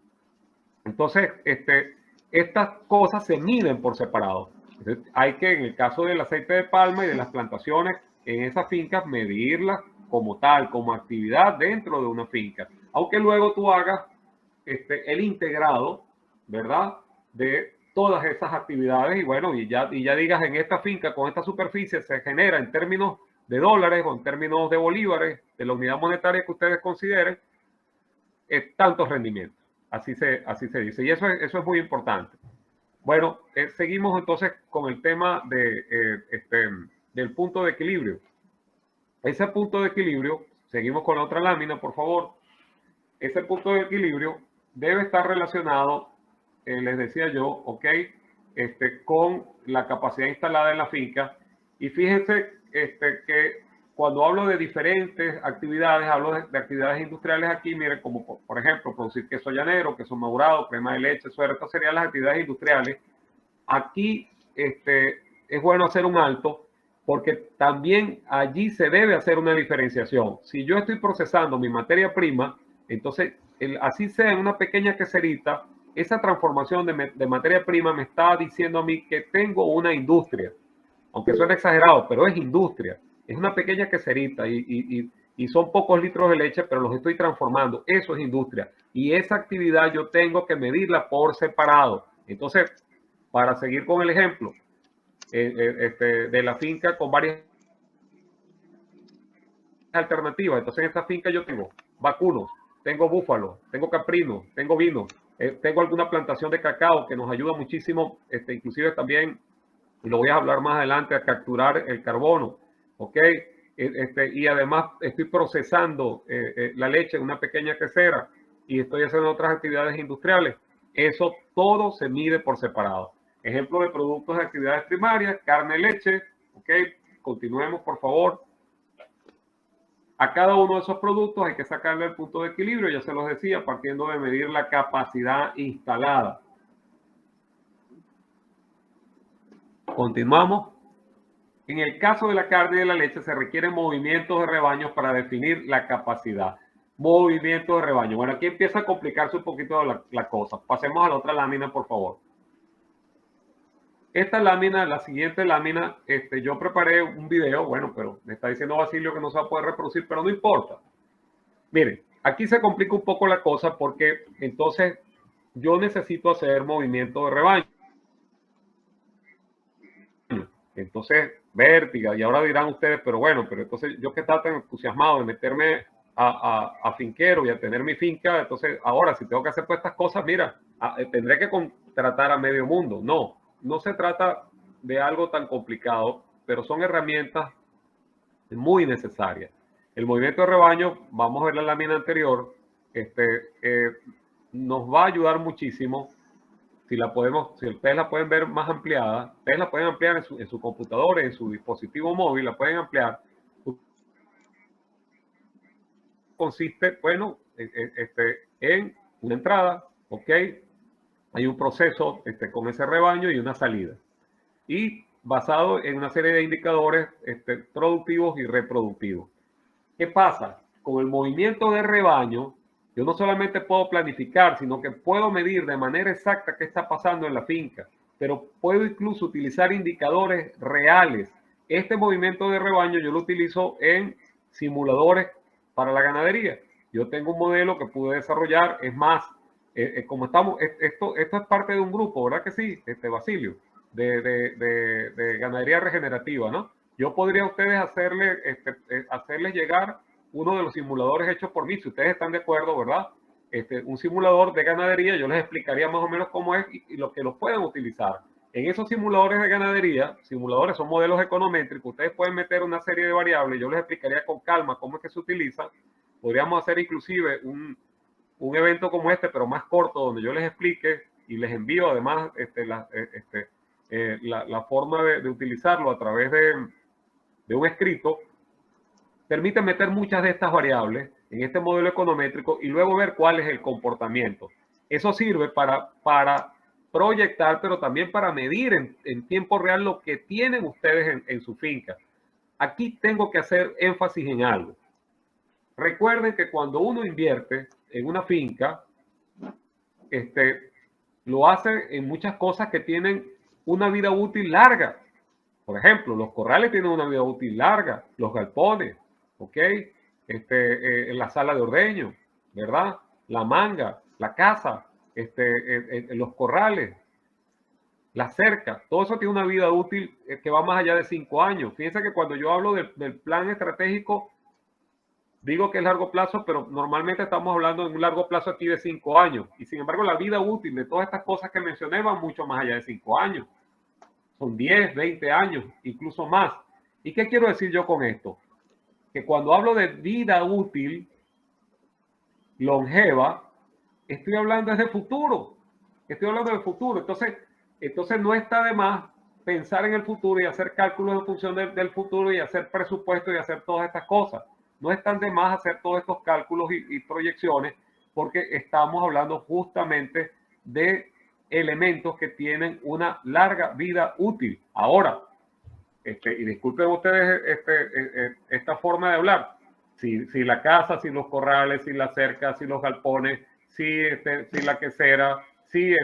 Entonces, estas cosas se miden por separado. Entonces, hay que, en el caso del aceite de palma y de las plantaciones en esas fincas, medirlas como tal, como actividad dentro de una finca, aunque luego tú hagas el integrado, ¿verdad? De todas esas actividades y bueno, y ya digas, en esta finca con esta superficie se genera en términos de dólares o en términos de bolívares, de la unidad monetaria que ustedes consideren, tantos rendimientos. Así se dice. Y eso es muy importante. Bueno, seguimos entonces con el tema del punto de equilibrio. Ese punto de equilibrio, seguimos con la otra lámina, por favor. Ese punto de equilibrio debe estar relacionado, les decía yo, ok, con la capacidad instalada en la finca. Y fíjense que cuando hablo de diferentes actividades, hablo de actividades industriales aquí, miren, como por ejemplo, producir queso llanero, queso madurado, crema de leche, suero, estas serían las actividades industriales. Aquí es bueno hacer un alto, porque también allí se debe hacer una diferenciación. Si yo estoy procesando mi materia prima, entonces, así sea en una pequeña queserita, esa transformación de materia prima me está diciendo a mí que tengo una industria. Aunque suene exagerado, pero es industria. Es una pequeña queserita y son pocos litros de leche, pero los estoy transformando. Eso es industria. Y esa actividad yo tengo que medirla por separado. Entonces, para seguir con el ejemplo de la finca con varias alternativas. Entonces, en esta finca yo tengo vacunos, tengo búfalos, tengo caprinos, tengo vinos, tengo alguna plantación de cacao que nos ayuda muchísimo, inclusive también, y lo voy a hablar más adelante, a capturar el carbono, ¿ok? Y además estoy procesando la leche en una pequeña quesera y estoy haciendo otras actividades industriales. Eso todo se mide por separado. Ejemplo de productos de actividades primarias, carne, leche, ¿ok? Continuemos, por favor. A cada uno de esos productos hay que sacarle el punto de equilibrio, ya se los decía, partiendo de medir la capacidad instalada. Continuamos. En el caso de la carne y de la leche se requieren movimientos de rebaños para definir la capacidad. Movimientos de rebaño. Bueno, aquí empieza a complicarse un poquito la cosa. Pasemos a la otra lámina, por favor. Esta lámina, la siguiente lámina, yo preparé un video, bueno, pero me está diciendo Basilio que no se va a poder reproducir, pero no importa. Miren, aquí se complica un poco la cosa porque entonces yo necesito hacer movimiento de rebaño. Entonces, vértiga, y ahora dirán ustedes, pero bueno, pero entonces yo que estaba tan entusiasmado de meterme a finquero y a tener mi finca, entonces ahora si tengo que hacer todas estas cosas, mira, tendré que contratar a medio mundo. No, no se trata de algo tan complicado, pero son herramientas muy necesarias. El movimiento de rebaño, vamos a ver la lámina anterior, nos va a ayudar muchísimo. Si ustedes la pueden ver más ampliada, ustedes la pueden ampliar en su computadora, en su dispositivo móvil, la pueden ampliar. Consiste, bueno, en una entrada, ¿ok? Hay un proceso con ese rebaño y una salida. Y basado en una serie de indicadores productivos y reproductivos. ¿Qué pasa? Con el movimiento de rebaño, yo no solamente puedo planificar, sino que puedo medir de manera exacta qué está pasando en la finca, pero puedo incluso utilizar indicadores reales. Este movimiento de rebaño yo lo utilizo en simuladores para la ganadería. Yo tengo un modelo que pude desarrollar, es más, como estamos, esto es parte de un grupo, ¿verdad que sí, Basilio? De ganadería regenerativa, ¿no? Yo podría a ustedes hacerles llegar uno de los simuladores hechos por mí, si ustedes están de acuerdo, ¿verdad? Un simulador de ganadería, yo les explicaría más o menos cómo es y lo que los pueden utilizar. En esos simuladores de ganadería, simuladores son modelos econométricos, ustedes pueden meter una serie de variables, yo les explicaría con calma cómo es que se utilizan. Podríamos hacer inclusive un evento como este, pero más corto, donde yo les explique y les envío además la forma de utilizarlo a través de un escrito. Permite meter muchas de estas variables en este modelo econométrico y luego ver cuál es el comportamiento. Eso sirve para proyectar, pero también para medir en tiempo real lo que tienen ustedes en su finca. Aquí tengo que hacer énfasis en algo. Recuerden que cuando uno invierte en una finca, lo hace en muchas cosas que tienen una vida útil larga. Por ejemplo, los corrales tienen una vida útil larga, los galpones, ¿ok? La sala de ordeño, ¿verdad? La manga, la casa, los corrales, la cerca, todo eso tiene una vida útil que va más allá de 5 años. Fíjense que cuando yo hablo del plan estratégico, digo que es largo plazo, pero normalmente estamos hablando de un largo plazo aquí de 5 años. Y sin embargo, la vida útil de todas estas cosas que mencioné va mucho más allá de 5 años. Son 10, 20 años, incluso más. ¿Y qué quiero decir yo con esto? Que cuando hablo de vida útil, longeva, estoy hablando de futuro. Estoy hablando del futuro. Entonces no está de más pensar en el futuro y hacer cálculos en función del futuro y hacer presupuestos y hacer todas estas cosas. No están de más hacer todos estos cálculos y proyecciones porque estamos hablando justamente de elementos que tienen una larga vida útil. Ahora, y disculpen ustedes esta forma de hablar, si la casa, si los corrales, si la cerca, si los galpones, si la quesera, si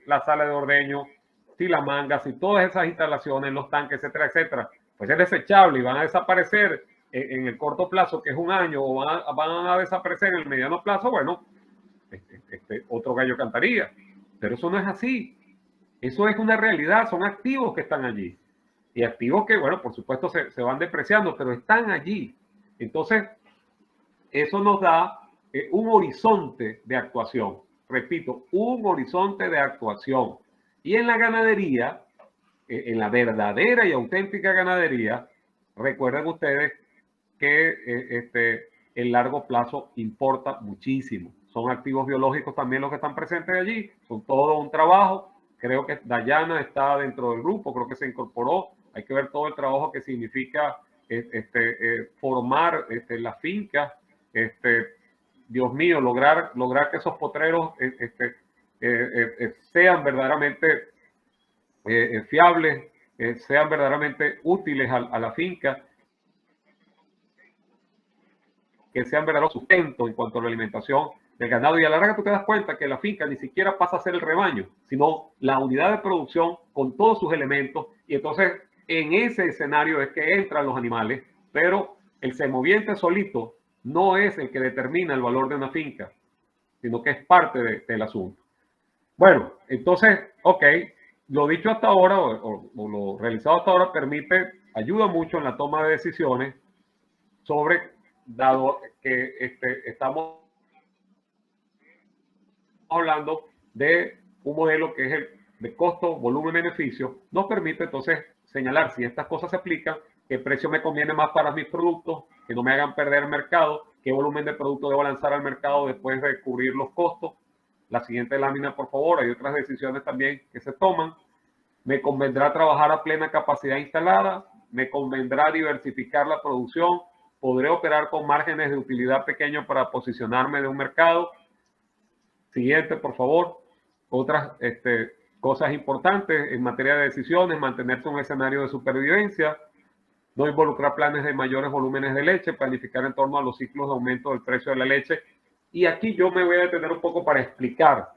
la sala de ordeño, si la manga, si todas esas instalaciones, los tanques, etcétera, etcétera, pues es desechable y van a desaparecer en el corto plazo, que es un año, o van a desaparecer en el mediano plazo, bueno, otro gallo cantaría. Pero eso no es así. Eso es una realidad, son activos que están allí. Y activos que, bueno, por supuesto se van depreciando, pero están allí. Entonces, eso nos da un horizonte de actuación. Repito, un horizonte de actuación. Y en la ganadería, en la verdadera y auténtica ganadería, recuerden ustedes que el largo plazo importa muchísimo. Son activos biológicos también los que están presentes allí. Son todo un trabajo. Creo que Dayana está dentro del grupo, creo que se incorporó. Hay que ver todo el trabajo que significa formar las fincas, Dios mío, lograr que esos potreros sean verdaderamente fiables, sean verdaderamente útiles a la finca, que sean verdaderos sustentos en cuanto a la alimentación del ganado. Y a la larga tú te das cuenta que la finca ni siquiera pasa a ser el rebaño, sino la unidad de producción con todos sus elementos. Y entonces en ese escenario es que entran los animales, pero el semoviente solito no es el que determina el valor de una finca, sino que es parte del asunto. Bueno, entonces, ok, lo dicho hasta ahora o lo realizado hasta ahora ayuda mucho en la toma de decisiones sobre, dado que estamos hablando de un modelo que es el de costo, volumen, beneficio, nos permite entonces señalar si estas cosas se aplican, qué precio me conviene más para mis productos, que no me hagan perder el mercado, qué volumen de producto debo lanzar al mercado después de cubrir los costos. La siguiente lámina, por favor. Hay otras decisiones también que se toman. Me convendrá trabajar a plena capacidad instalada, me convendrá diversificar la producción, podré operar con márgenes de utilidad pequeños para posicionarme de un mercado. Siguiente, por favor. Otras cosas importantes en materia de decisiones: mantenerse en un escenario de supervivencia, no involucrar planes de mayores volúmenes de leche, planificar en torno a los ciclos de aumento del precio de la leche. Y aquí yo me voy a detener un poco para explicar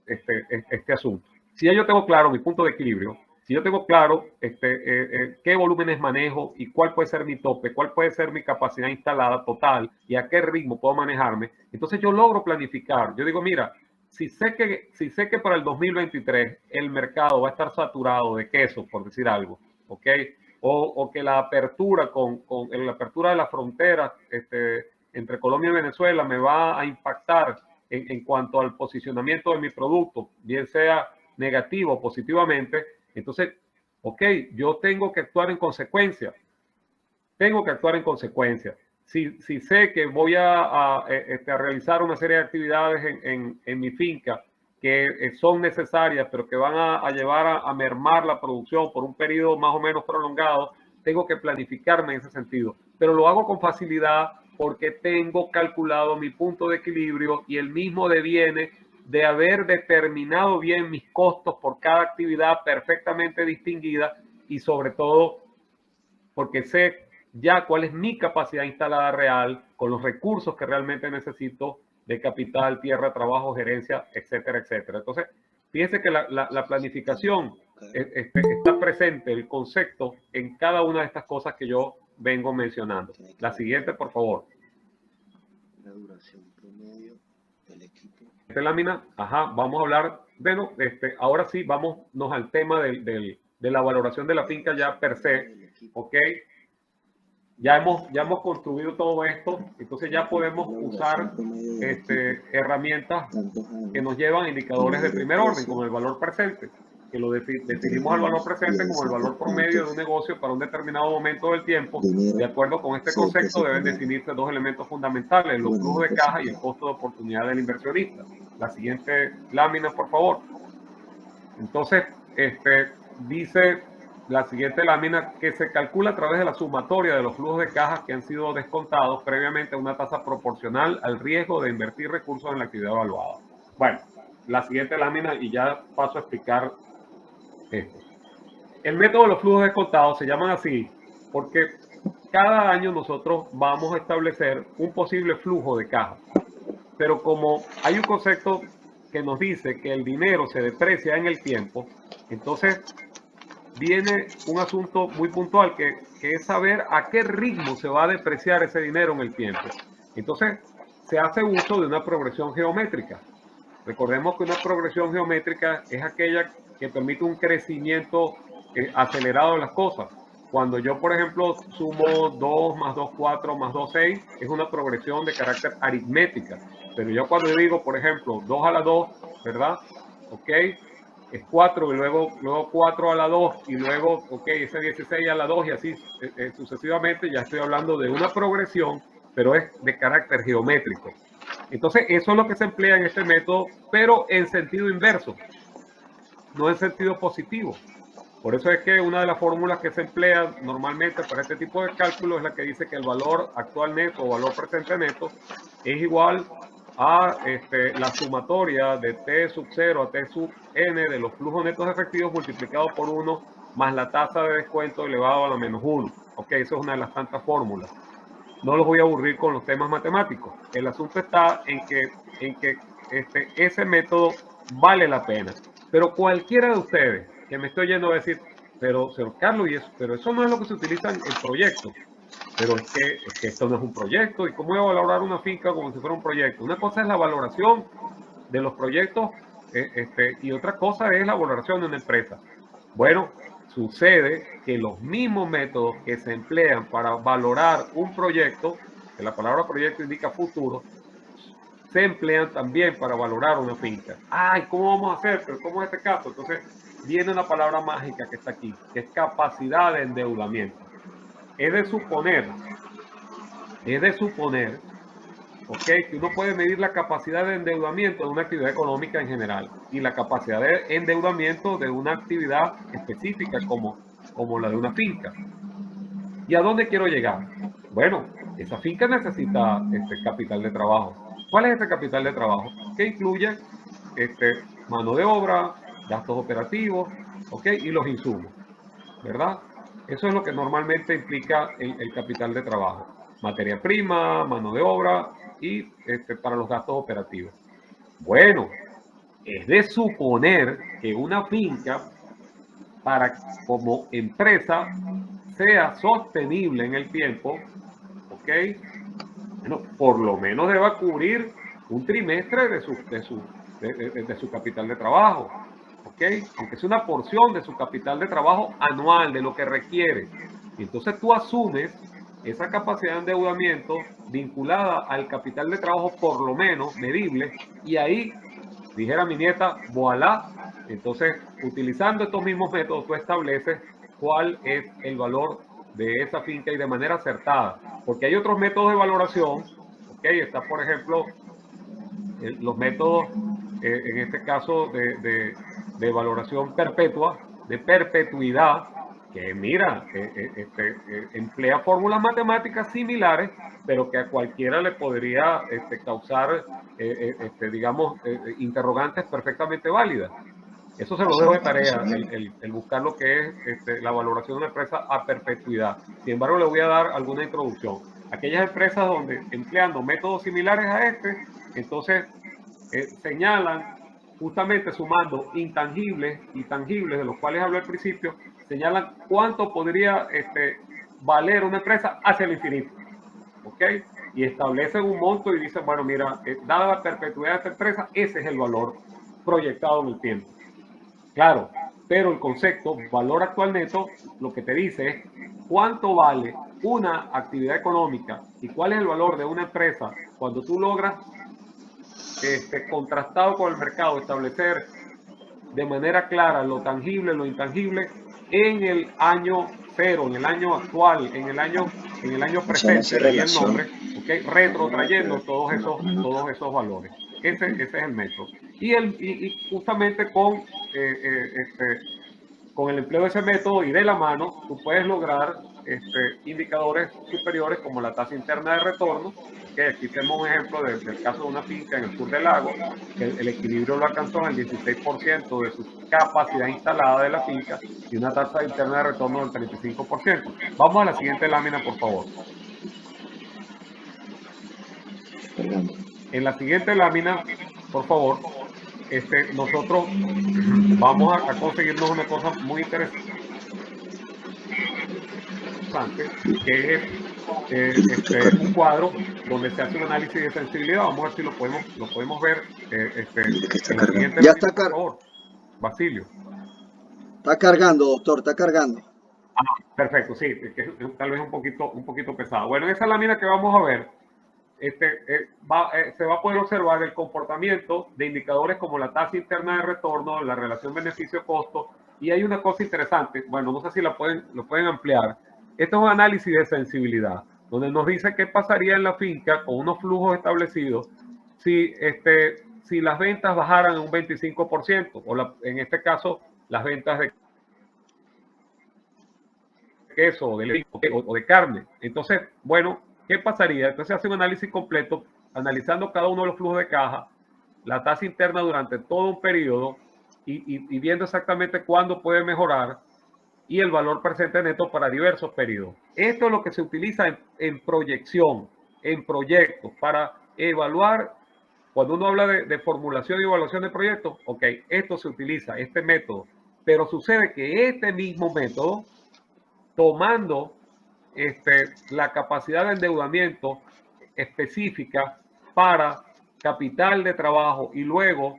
este asunto. Si ya yo tengo claro mi punto de equilibrio, si yo tengo claro qué volúmenes manejo y cuál puede ser mi tope, cuál puede ser mi capacidad instalada total y a qué ritmo puedo manejarme, entonces yo logro planificar. Yo digo, mira, si sé que para el 2023 el mercado va a estar saturado de queso, por decir algo, ¿ok? O que la apertura la apertura de la frontera entre Colombia y Venezuela me va a impactar en cuanto al posicionamiento de mi producto, bien sea negativo o positivamente, entonces, ok, yo tengo que actuar en consecuencia. Tengo que actuar en consecuencia. Si sé que voy a realizar una serie de actividades en mi finca que son necesarias, pero que van a llevar a mermar la producción por un periodo más o menos prolongado, tengo que planificarme en ese sentido. Pero lo hago con facilidad porque tengo calculado mi punto de equilibrio y el mismo deviene de haber determinado bien mis costos por cada actividad perfectamente distinguida y sobre todo porque sé ya cuál es mi capacidad instalada real con los recursos que realmente necesito de capital, tierra, trabajo, gerencia, etcétera, etcétera. Entonces, fíjense que la planificación está presente, el concepto, en cada una de estas cosas que yo vengo mencionando. La siguiente, por favor. La duración promedio del equipo. Esta lámina, vamos a hablar, bueno, ahora sí, vámonos al tema de la valoración de la finca ya per se, ¿ok? Ya hemos construido todo esto, entonces ya podemos usar herramientas que nos llevan a indicadores de primer orden, como el valor presente, que lo definimos al valor presente como el valor promedio de un negocio para un determinado momento del tiempo. De acuerdo con este concepto deben definirse dos elementos fundamentales: los flujos de caja y el costo de oportunidad del inversionista. La siguiente lámina, por favor. Entonces, dice la siguiente lámina que se calcula a través de la sumatoria de los flujos de caja que han sido descontados previamente a una tasa proporcional al riesgo de invertir recursos en la actividad evaluada. Bueno, la siguiente lámina y ya paso a explicar esto. El método de los flujos descontados se llaman así porque cada año nosotros vamos a establecer un posible flujo de caja. Pero como hay un concepto que nos dice que el dinero se deprecia en el tiempo, entonces viene un asunto muy puntual que es saber a qué ritmo se va a depreciar ese dinero en el tiempo. Entonces, se hace uso de una progresión geométrica. Recordemos que una progresión geométrica es aquella que permite un crecimiento acelerado de las cosas. Cuando yo, por ejemplo, sumo 2 más 2, 4 más 2, 6, es una progresión de carácter aritmética. Pero yo cuando digo, por ejemplo, 2 a la 2, ¿verdad? Ok, es 4 y luego 4 a la 2 y luego, ok, ese 16 a la 2 y así sucesivamente, ya estoy hablando de una progresión, pero es de carácter geométrico. Entonces, eso es lo que se emplea en este método, pero en sentido inverso, no en sentido positivo. Por eso es que una de las fórmulas que se emplea normalmente para este tipo de cálculo es la que dice que el valor actual neto o valor presente neto es igual a la sumatoria de T sub 0 a T sub n de los flujos netos efectivos multiplicado por 1 más la tasa de descuento elevado a la menos 1. Ok, eso es una de las tantas fórmulas. No los voy a aburrir con los temas matemáticos. El asunto está en que ese método vale la pena. Pero cualquiera de ustedes que me esté oyendo va a decir, pero señor Carlos, pero eso no es lo que se utiliza en proyectos. Pero es que esto no es un proyecto. ¿Y cómo voy a valorar una finca como si fuera un proyecto? Una cosa es la valoración de los proyectos y otra cosa es la valoración de una empresa. Bueno, sucede que los mismos métodos que se emplean para valorar un proyecto, que la palabra proyecto indica futuro, se emplean también para valorar una finca. Ay, ¿cómo vamos a hacer? Pero ¿cómo es este caso? Entonces viene una palabra mágica que está aquí, que es capacidad de endeudamiento. Es de suponer, que uno puede medir la capacidad de endeudamiento de una actividad económica en general y la capacidad de endeudamiento de una actividad específica como la de una finca. ¿Y a dónde quiero llegar? Bueno, esa finca necesita capital de trabajo. ¿Cuál es ese capital de trabajo? Que incluye mano de obra, gastos operativos, y los insumos, ¿verdad? Eso es lo que normalmente implica el capital de trabajo. Materia prima, mano de obra y para los gastos operativos. Bueno, es de suponer que una finca, como empresa, sea sostenible en el tiempo, ¿ok? Bueno, por lo menos deba cubrir un trimestre de su capital de trabajo, ¿ok? Aunque es una porción de su capital de trabajo anual, de lo que requiere. Y entonces tú asumes esa capacidad de endeudamiento vinculada al capital de trabajo por lo menos medible, y ahí, dijera mi nieta, voilà. Entonces, utilizando estos mismos métodos, tú estableces cuál es el valor de esa finca y de manera acertada. Porque hay otros métodos de valoración, ¿ok? Está, por ejemplo, los métodos, en este caso, de valoración perpetua, de perpetuidad, que mira, emplea fórmulas matemáticas similares, pero que a cualquiera le podría causar, digamos, interrogantes perfectamente válidas. Eso se lo dejo de tarea, el buscar lo que es la valoración de una empresa a perpetuidad. Sin embargo, le voy a dar alguna introducción. Aquellas empresas donde empleando métodos similares a entonces señalan, justamente sumando intangibles y tangibles, de los cuales hablé al principio, señalan cuánto podría valer una empresa hacia el infinito. ¿Ok? Y establecen un monto y dicen, bueno, mira, dada la perpetuidad de esta empresa, ese es el valor proyectado en el tiempo. Claro, pero el concepto valor actual neto lo que te dice es cuánto vale una actividad económica y cuál es el valor de una empresa cuando tú logras, contrastado con el mercado, establecer de manera clara lo tangible, lo intangible en el año cero, en el año actual, en el año presente, de ahí el nombre, ¿okay? Retrotrayendo todos esos valores. Ese es el método. Y justamente con el empleo de ese método y de la mano, tú puedes lograr indicadores superiores como la tasa interna de retorno, que aquí tenemos un ejemplo del caso de una finca en el sur del lago, que el equilibrio lo alcanzó en el 16% de su capacidad instalada de la finca y una tasa interna de retorno del 35%. Vamos a la siguiente lámina, por favor. En la siguiente lámina, por favor, nosotros vamos a conseguirnos una cosa muy interesante, que es un cuadro donde se hace un análisis de sensibilidad. Vamos a ver si lo podemos ver en la siguiente ya está, por favor. Basilio. Está cargando, doctor, está cargando. Perfecto, sí, que tal vez un poquito pesado. Bueno, en esa lámina que vamos a ver, se va a poder observar el comportamiento de indicadores como la tasa interna de retorno, la relación beneficio-costo, y hay una cosa interesante, bueno, no sé si lo pueden ampliar. Esto es un análisis de sensibilidad, donde nos dice qué pasaría en la finca con unos flujos establecidos si las ventas bajaran un 25%, o en este caso, las ventas de queso o de leche o de carne. Entonces, bueno, ¿qué pasaría? Entonces hace un análisis completo, analizando cada uno de los flujos de caja, la tasa interna durante todo un periodo y viendo exactamente cuándo puede mejorar y el valor presente neto para diversos periodos. Esto es lo que se utiliza en proyección, en proyectos, para evaluar. Cuando uno habla de formulación y evaluación de proyectos, ok, esto se utiliza, este método, pero sucede que este mismo método, tomando la capacidad de endeudamiento específica para capital de trabajo y luego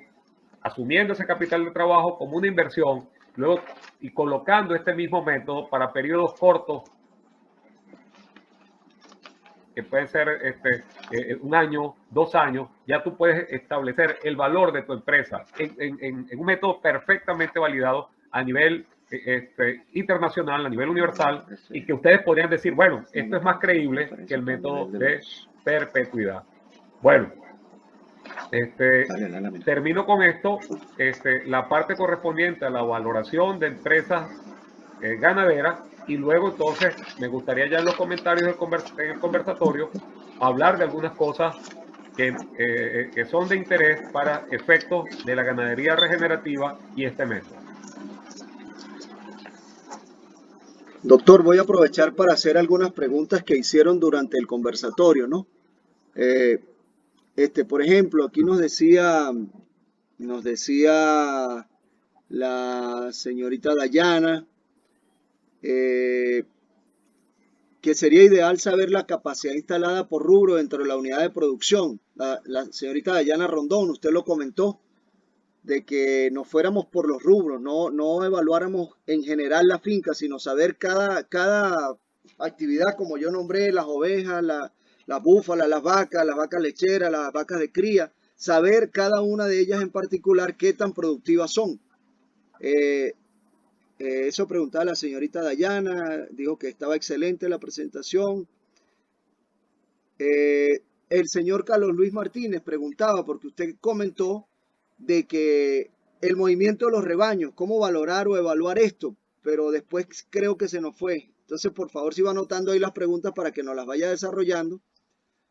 asumiendo ese capital de trabajo como una inversión, luego y colocando este mismo método para periodos cortos, que puede ser un año, 2 años, ya tú puedes establecer el valor de tu empresa en un método perfectamente validado a nivel internacional, a nivel universal, y que ustedes podrían decir, bueno, esto es más creíble que el método de perpetuidad. Bueno, termino con esto, la parte correspondiente a la valoración de empresas ganaderas, y luego entonces me gustaría ya en los comentarios en el conversatorio hablar de algunas cosas que son de interés para efectos de la ganadería regenerativa y este método. Doctor, voy a aprovechar para hacer algunas preguntas que hicieron durante el conversatorio, ¿no? Por ejemplo, aquí nos decía la señorita Dayana, que sería ideal saber la capacidad instalada por rubro dentro de la unidad de producción. La señorita Dayana Rondón, usted lo comentó, de que nos fuéramos por los rubros, no evaluáramos en general la finca, sino saber cada actividad, como yo nombré, las ovejas, las búfalas, las vacas lecheras, las vacas de cría, saber cada una de ellas en particular qué tan productivas son. Eso preguntaba la señorita Dayana, dijo que estaba excelente la presentación. El señor Carlos Luis Martínez preguntaba, porque usted comentó de que el movimiento de los rebaños, cómo valorar o evaluar esto, pero después creo que se nos fue. Entonces, por favor, si va anotando ahí las preguntas para que nos las vaya desarrollando.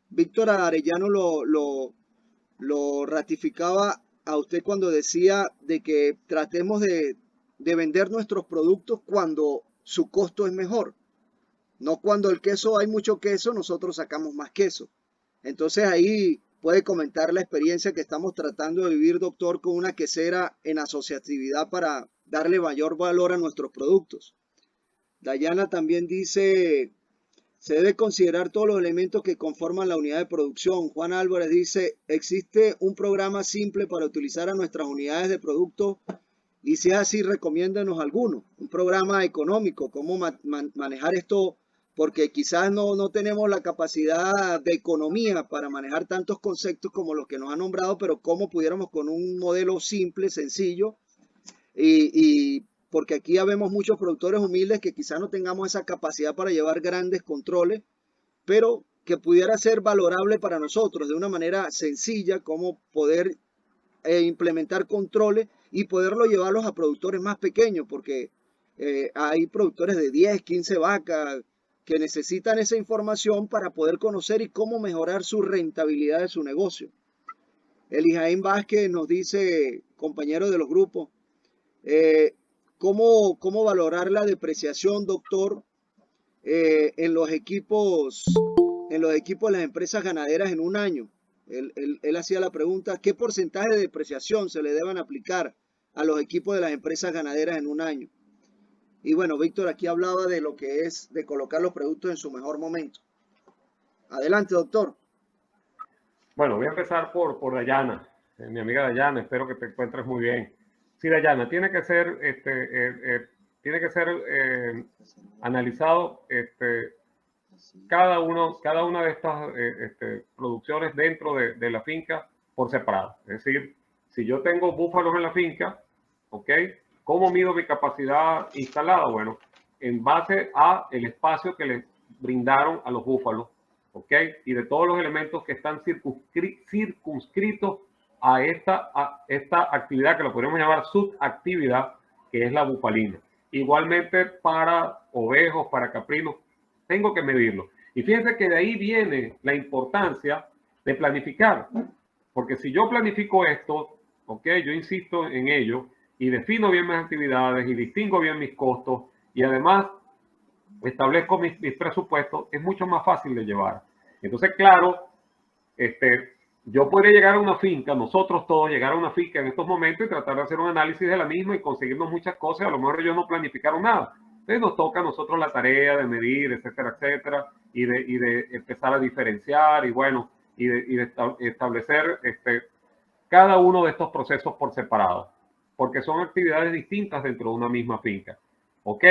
Víctor Arellano lo ratificaba a usted cuando decía de que tratemos de vender nuestros productos cuando su costo es mejor. No cuando el queso, hay mucho queso, nosotros sacamos más queso. Entonces ahí puede comentar la experiencia que estamos tratando de vivir, doctor, con una quesera en asociatividad para darle mayor valor a nuestros productos. Dayana también dice, se debe considerar todos los elementos que conforman la unidad de producción. Juan Álvarez dice, existe un programa simple para utilizar a nuestras unidades de producto. Y si es así, recomiéndenos alguno, un programa económico, cómo manejar esto, porque quizás no tenemos la capacidad de economía para manejar tantos conceptos como los que nos han nombrado, pero cómo pudiéramos con un modelo simple, sencillo, y porque aquí ya vemos muchos productores humildes que quizás no tengamos esa capacidad para llevar grandes controles, pero que pudiera ser valorable para nosotros de una manera sencilla, cómo poder implementar controles y poderlo llevarlos a productores más pequeños, porque hay productores de 10, 15 vacas que necesitan esa información para poder conocer y cómo mejorar su rentabilidad de su negocio. Elijaín Vázquez nos dice, compañero de los grupos, ¿cómo valorar la depreciación, doctor, en los equipos de las empresas ganaderas en un año? Él hacía la pregunta, ¿qué porcentaje de depreciación se le deben aplicar a los equipos de las empresas ganaderas en un año? Y bueno, Víctor aquí hablaba de lo que es de colocar los productos en su mejor momento. Adelante, doctor. Bueno, voy a empezar por Dayana, mi amiga Dayana, espero que te encuentres muy bien. Sí, Dayana, tiene que ser analizado cada una de estas producciones dentro de la finca por separado. Es decir, si yo tengo búfalos en la finca, ¿ok? ¿Cómo mido mi capacidad instalada? Bueno, en base a el espacio que le brindaron a los búfalos, ¿ok? Y de todos los elementos que están circunscritos a esta actividad que lo podemos llamar subactividad, que es la bufalina. Igualmente para ovejos, para caprinos, tengo que medirlo. Y fíjense que de ahí viene la importancia de planificar. Porque si yo planifico esto, ok, yo insisto en ello y defino bien mis actividades y distingo bien mis costos y además establezco mis presupuestos, es mucho más fácil de llevar. Entonces, claro, yo podría llegar a una finca, nosotros todos llegar a una finca en estos momentos y tratar de hacer un análisis de la misma y conseguirnos muchas cosas. A lo mejor ellos no planificaron nada. Entonces nos toca a nosotros la tarea de medir, etcétera, etcétera, y de empezar a diferenciar y bueno, y de establecer cada uno de estos procesos por separado, porque son actividades distintas dentro de una misma finca. Ok,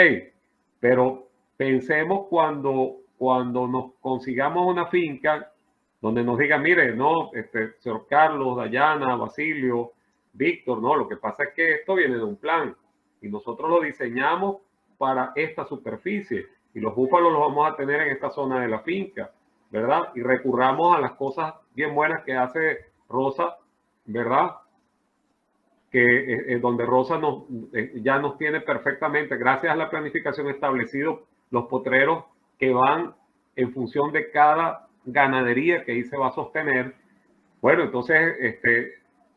pero pensemos cuando nos consigamos una finca donde nos digan, mire, no, señor Carlos, Dayana, Basilio, Víctor, no, lo que pasa es que esto viene de un plan y nosotros lo diseñamos para esta superficie y los búfalos los vamos a tener en esta zona de la finca, ¿verdad? Y recurramos a las cosas bien buenas que hace Rosa, ¿verdad? Que donde Rosa ya nos tiene perfectamente, gracias a la planificación establecido, los potreros que van en función de cada ganadería que ahí se va a sostener. Bueno, entonces,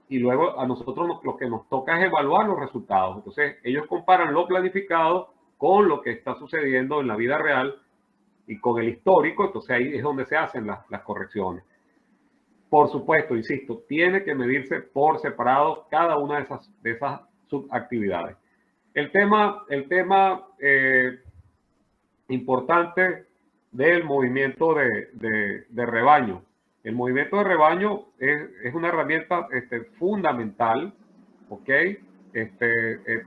y luego a nosotros lo que nos toca es evaluar los resultados. Entonces, ellos comparan lo planificado con lo que está sucediendo en la vida real y con el histórico, entonces ahí es donde se hacen las correcciones. Por supuesto, insisto, tiene que medirse por separado cada una de esas subactividades. El tema importante del movimiento de rebaño. El movimiento de rebaño es una herramienta fundamental, ¿ok?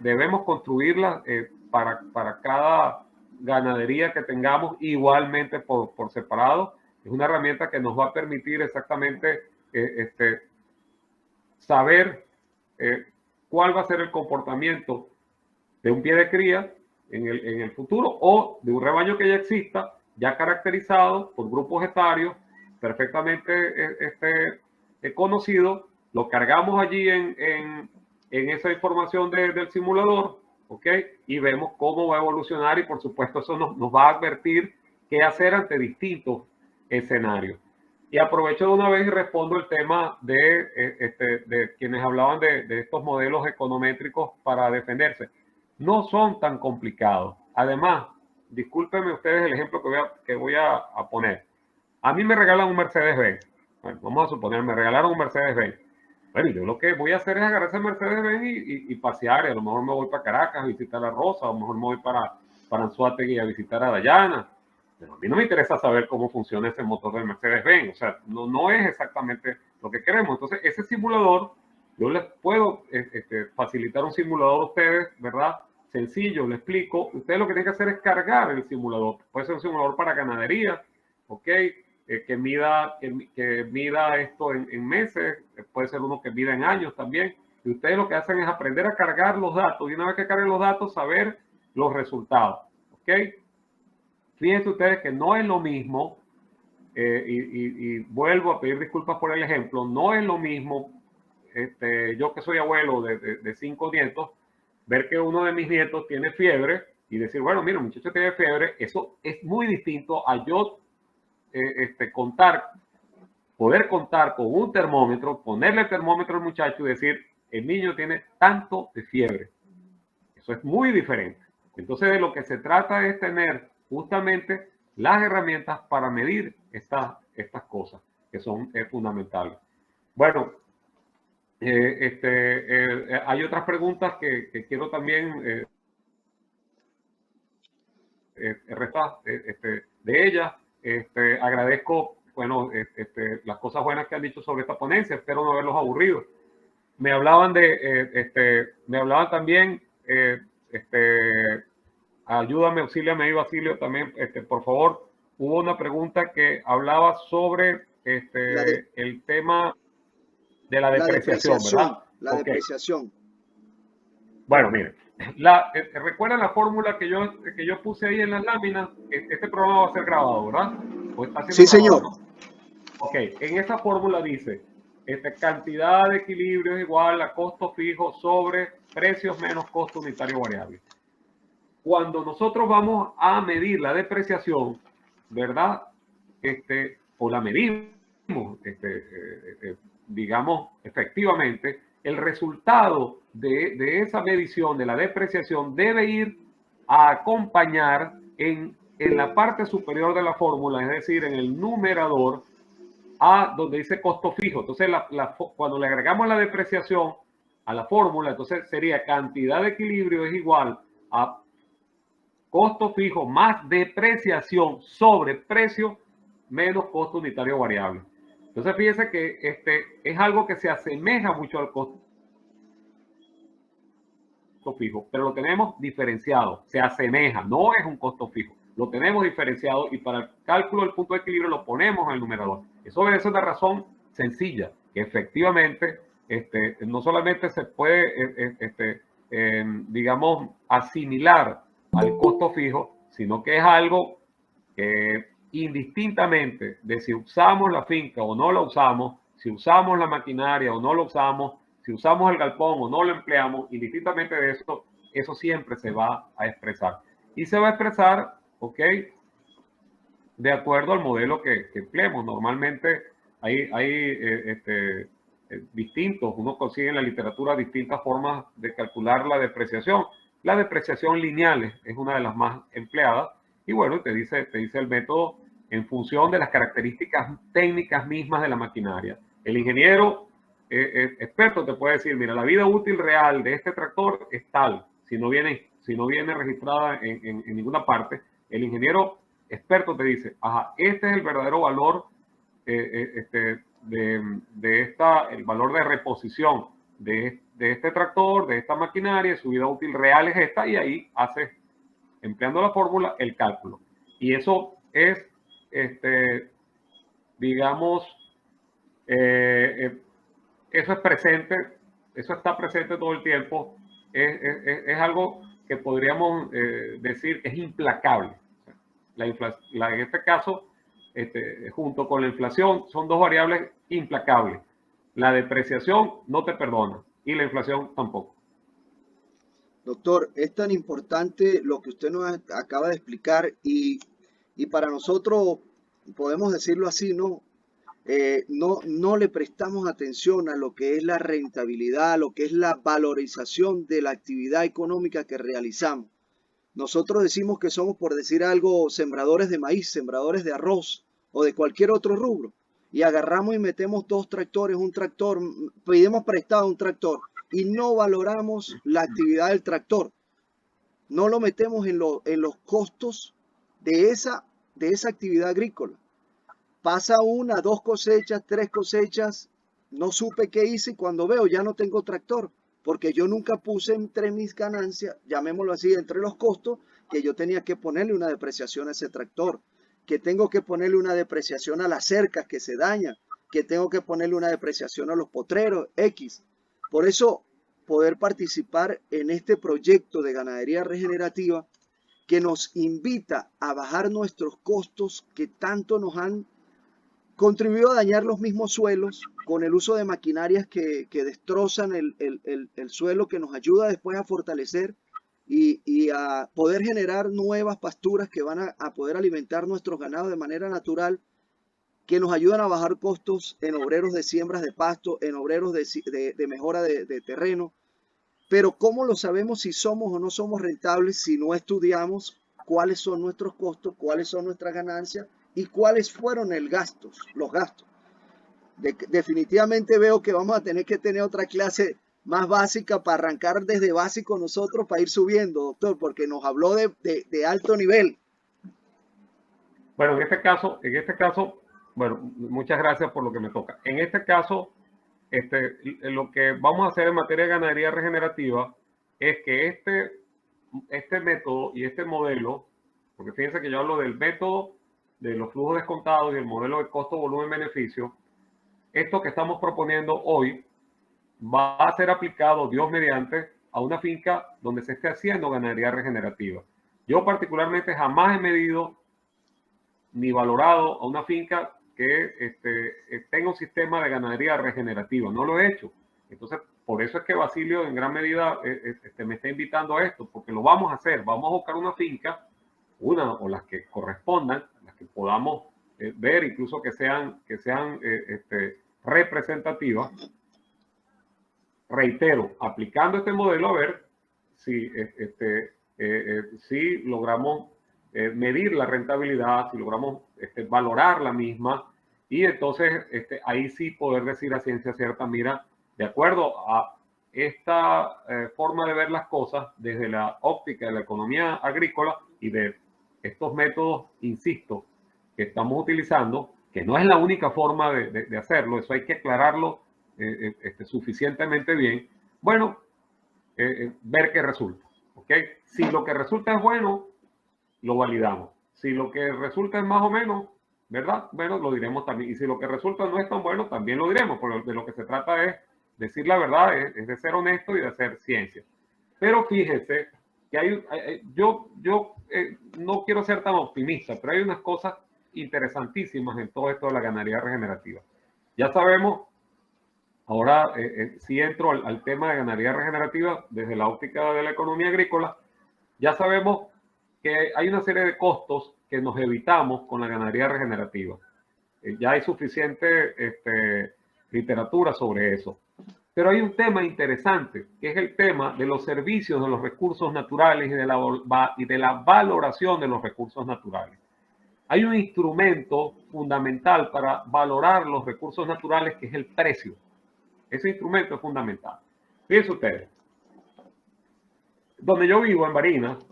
Debemos construirla para cada ganadería que tengamos igualmente por separado. Es una herramienta que nos va a permitir exactamente saber cuál va a ser el comportamiento de un pie de cría en el futuro o de un rebaño que ya exista, ya caracterizado por grupos etarios perfectamente conocido. Lo cargamos allí en esa información del simulador, ¿ok? Y vemos cómo va a evolucionar y por supuesto eso nos va a advertir qué hacer ante distintos escenarios. Y aprovecho de una vez y respondo el tema de quienes hablaban de estos modelos econométricos para defenderse. No son tan complicados. Además, discúlpenme ustedes el ejemplo que voy a poner. A mí me regalan un Mercedes-Benz. Bueno, vamos a suponer, me regalaron un Mercedes-Benz. Bueno, yo lo que voy a hacer es agarrar ese Mercedes-Benz y pasear. Y a lo mejor me voy para Caracas a visitar a Rosa, a lo mejor me voy para Anzoátegui a visitar a Dayana. Pero a mí no me interesa saber cómo funciona ese motor del Mercedes-Benz. O sea, no es exactamente lo que queremos. Entonces, ese simulador, yo les puedo facilitar un simulador a ustedes, ¿verdad? Sencillo, le explico. Ustedes lo que tienen que hacer es cargar el simulador. Puede ser un simulador para ganadería, ¿ok? Que mida esto en meses, puede ser uno que mida en años también. Y ustedes lo que hacen es aprender a cargar los datos. Y una vez que carguen los datos, saber los resultados, ¿ok? Fíjense ustedes que no es lo mismo, y vuelvo a pedir disculpas por el ejemplo, no es lo mismo, yo que soy abuelo de 5 nietos, ver que uno de mis nietos tiene fiebre y decir, bueno, mira, un muchacho tiene fiebre, eso es muy distinto a yo poder contar con un termómetro, ponerle el termómetro al muchacho y decir, el niño tiene tanto de fiebre. Eso es muy diferente. Entonces, de lo que se trata es tener justamente las herramientas para medir estas cosas que son fundamentales. Bueno, hay otras preguntas que quiero también de ellas. Agradezco, bueno, las cosas buenas que han dicho sobre esta ponencia. Espero no haberlos aburrido. Me hablaban también, ayúdame, auxíliame ahí, Basilio, también, por favor. Hubo una pregunta que hablaba sobre el tema de la depreciación, ¿verdad? La depreciación. Bueno, miren, ¿recuerdan la fórmula que yo puse ahí en las láminas? Este programa va a ser grabado, ¿verdad? Sí, señor. ¿No? Ok, en esa fórmula dice, cantidad de equilibrio es igual a costo fijo sobre precios menos costo unitario variable. cuando nosotros vamos a medir la depreciación, ¿verdad? O la medimos, digamos, efectivamente, el resultado de esa medición de la depreciación debe ir a acompañar en la parte superior de la fórmula, es decir, en el numerador, a donde dice costo fijo. Entonces, cuando le agregamos la depreciación a la fórmula, entonces sería cantidad de equilibrio es igual a costo fijo más depreciación sobre precio menos costo unitario variable. Entonces, fíjense que es algo que se asemeja mucho al costo fijo, pero lo tenemos diferenciado, se asemeja, no es un costo fijo, lo tenemos diferenciado y para el cálculo del punto de equilibrio lo ponemos en el numerador. Eso obedece a una razón sencilla, que efectivamente no solamente se puede, digamos, asimilar al costo fijo, sino que es algo que indistintamente de si usamos la finca o no la usamos, si usamos la maquinaria o no la usamos, si usamos el galpón o no lo empleamos, indistintamente de eso, eso siempre se va a expresar. Y se va a expresar, ¿ok?, de acuerdo al modelo que empleemos. Normalmente hay distintos, uno consigue en la literatura distintas formas de calcular la depreciación. La depreciación lineal es una de las más empleadas y bueno, te dice el método en función de las características técnicas mismas de la maquinaria. El ingeniero experto te puede decir, mira, la vida útil real de este tractor es tal, si no viene registrada en ninguna parte. El ingeniero experto te dice, ajá, este es el verdadero valor el valor de reposición de este tractor, de esta maquinaria, su vida útil real es esta, y ahí haces, empleando la fórmula, el cálculo. Y eso es, digamos, eso es presente, eso está presente todo el tiempo, es algo que podríamos decir que es implacable. En este caso, junto con la inflación, son dos variables implacables. La depreciación no te perdona y la inflación tampoco. Doctor, es tan importante lo que usted nos acaba de explicar y para nosotros, podemos decirlo así, ¿no? No le prestamos atención a lo que es la rentabilidad, a lo que es la valorización de la actividad económica que realizamos. Nosotros decimos que somos, por decir algo, sembradores de maíz, sembradores de arroz o de cualquier otro rubro. Y agarramos y metemos dos tractores, un tractor, pedimos prestado un tractor y no valoramos la actividad del tractor. No lo metemos en los costos de esa actividad agrícola. Pasa una, dos cosechas, tres cosechas, no supe qué hice y cuando veo ya no tengo tractor, porque yo nunca puse entre mis ganancias, llamémoslo así, entre los costos, que yo tenía que ponerle una depreciación a ese tractor, que tengo que ponerle una depreciación a las cercas que se dañan, que tengo que ponerle una depreciación a los potreros, X. Por eso, poder participar en este proyecto de ganadería regenerativa que nos invita a bajar nuestros costos que tanto nos han contribuyó a dañar los mismos suelos con el uso de maquinarias que destrozan el suelo, que nos ayuda después a fortalecer y a poder generar nuevas pasturas que van a poder alimentar nuestros ganados de manera natural, que nos ayudan a bajar costos en obreros de siembras de pasto, en obreros de mejora de terreno. Pero ¿cómo lo sabemos si somos o no somos rentables si no estudiamos cuáles son nuestros costos, cuáles son nuestras ganancias y cuáles fueron los gastos? Definitivamente veo que vamos a tener que tener otra clase más básica para arrancar desde básico nosotros para ir subiendo, doctor, porque nos habló de alto nivel. Bueno, en este caso, bueno, muchas gracias por lo que me toca. En este caso, lo que vamos a hacer en materia de ganadería regenerativa es que este método y este modelo, porque fíjense que yo hablo del método de los flujos descontados y el modelo de costo, volumen, beneficio, esto que estamos proponiendo hoy va a ser aplicado, Dios mediante, a una finca donde se esté haciendo ganadería regenerativa. Yo particularmente jamás he medido ni valorado a una finca que tenga un sistema de ganadería regenerativa. No lo he hecho. Entonces, por eso es que Basilio en gran medida me está invitando a esto, porque lo vamos a hacer. Vamos a buscar una finca, una o las que correspondan, las que podamos ver, incluso que sean representativas. Reitero, aplicando este modelo, a ver si, si logramos medir la rentabilidad, si logramos valorar la misma, y entonces ahí sí poder decir a ciencia cierta, mira, de acuerdo a esta forma de ver las cosas desde la óptica de la economía agrícola y de estos métodos, insisto, que estamos utilizando, que no es la única forma de hacerlo, eso hay que aclararlo suficientemente bien, bueno, ver qué resulta, ¿ok? Si lo que resulta es bueno, lo validamos. Si lo que resulta es más o menos, ¿verdad? Bueno, lo diremos también. Y si lo que resulta no es tan bueno, también lo diremos. Porque de lo que se trata es decir la verdad, es de ser honesto y de hacer ciencia. Pero fíjese que yo no quiero ser tan optimista, pero hay unas cosas interesantísimas en todo esto de la ganadería regenerativa. Ya sabemos, ahora si entro al tema de ganadería regenerativa desde la óptica de la economía agrícola, ya sabemos que hay una serie de costos que nos evitamos con la ganadería regenerativa. Ya hay suficiente literatura sobre eso. Pero hay un tema interesante, que es el tema de los servicios de los recursos naturales y de la valoración de los recursos naturales. Hay un instrumento fundamental para valorar los recursos naturales, que es el precio. Ese instrumento es fundamental. Fíjense ustedes, donde yo vivo, en Barinas,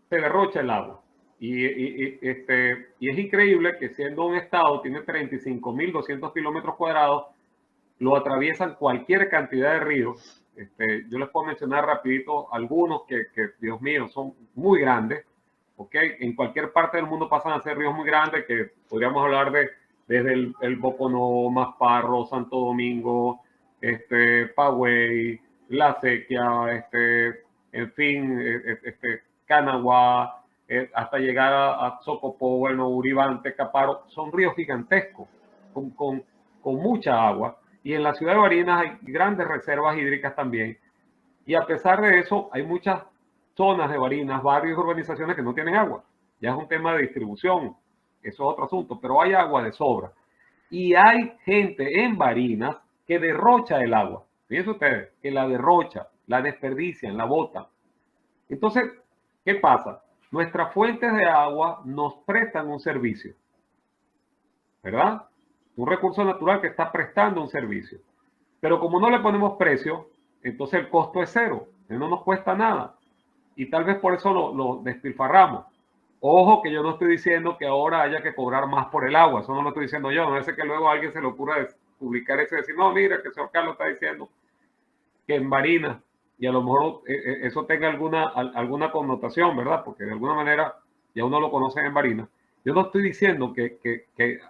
se derrocha el agua. Y es increíble que siendo un estado, tiene 35.200 kilómetros cuadrados, lo atraviesan cualquier cantidad de ríos. Yo les puedo mencionar rapidito algunos que, Dios mío, son muy grandes. ¿Okay? En cualquier parte del mundo pasan a ser ríos muy grandes, que podríamos hablar desde el Boconó, Masparro, Santo Domingo, Pagüey, La Sequia, en fin, Canaguá, hasta llegar a Socopó, bueno, Uribante, Caparo. Son ríos gigantescos, con mucha agua. Y en la ciudad de Barinas hay grandes reservas hídricas también. Y a pesar de eso, hay muchas zonas de Barinas, barrios y urbanizaciones que no tienen agua. Ya es un tema de distribución, eso es otro asunto, pero hay agua de sobra. Y hay gente en Barinas que derrocha el agua. Fíjense ustedes, que la derrocha, la desperdician, la botan. Entonces, ¿qué pasa? Nuestras fuentes de agua nos prestan un servicio, ¿verdad? Un recurso natural que está prestando un servicio. Pero como no le ponemos precio, entonces el costo es cero, no nos cuesta nada. Y tal vez por eso lo despilfarramos. Ojo que yo no estoy diciendo que ahora haya que cobrar más por el agua, eso no lo estoy diciendo yo, no es que luego a alguien se le ocurra publicar eso y decir, no, mira, que el señor Carlos está diciendo que en Barinas, y a lo mejor eso tenga alguna connotación, ¿verdad? Porque de alguna manera ya uno lo conoce en Barinas. Yo no estoy diciendo que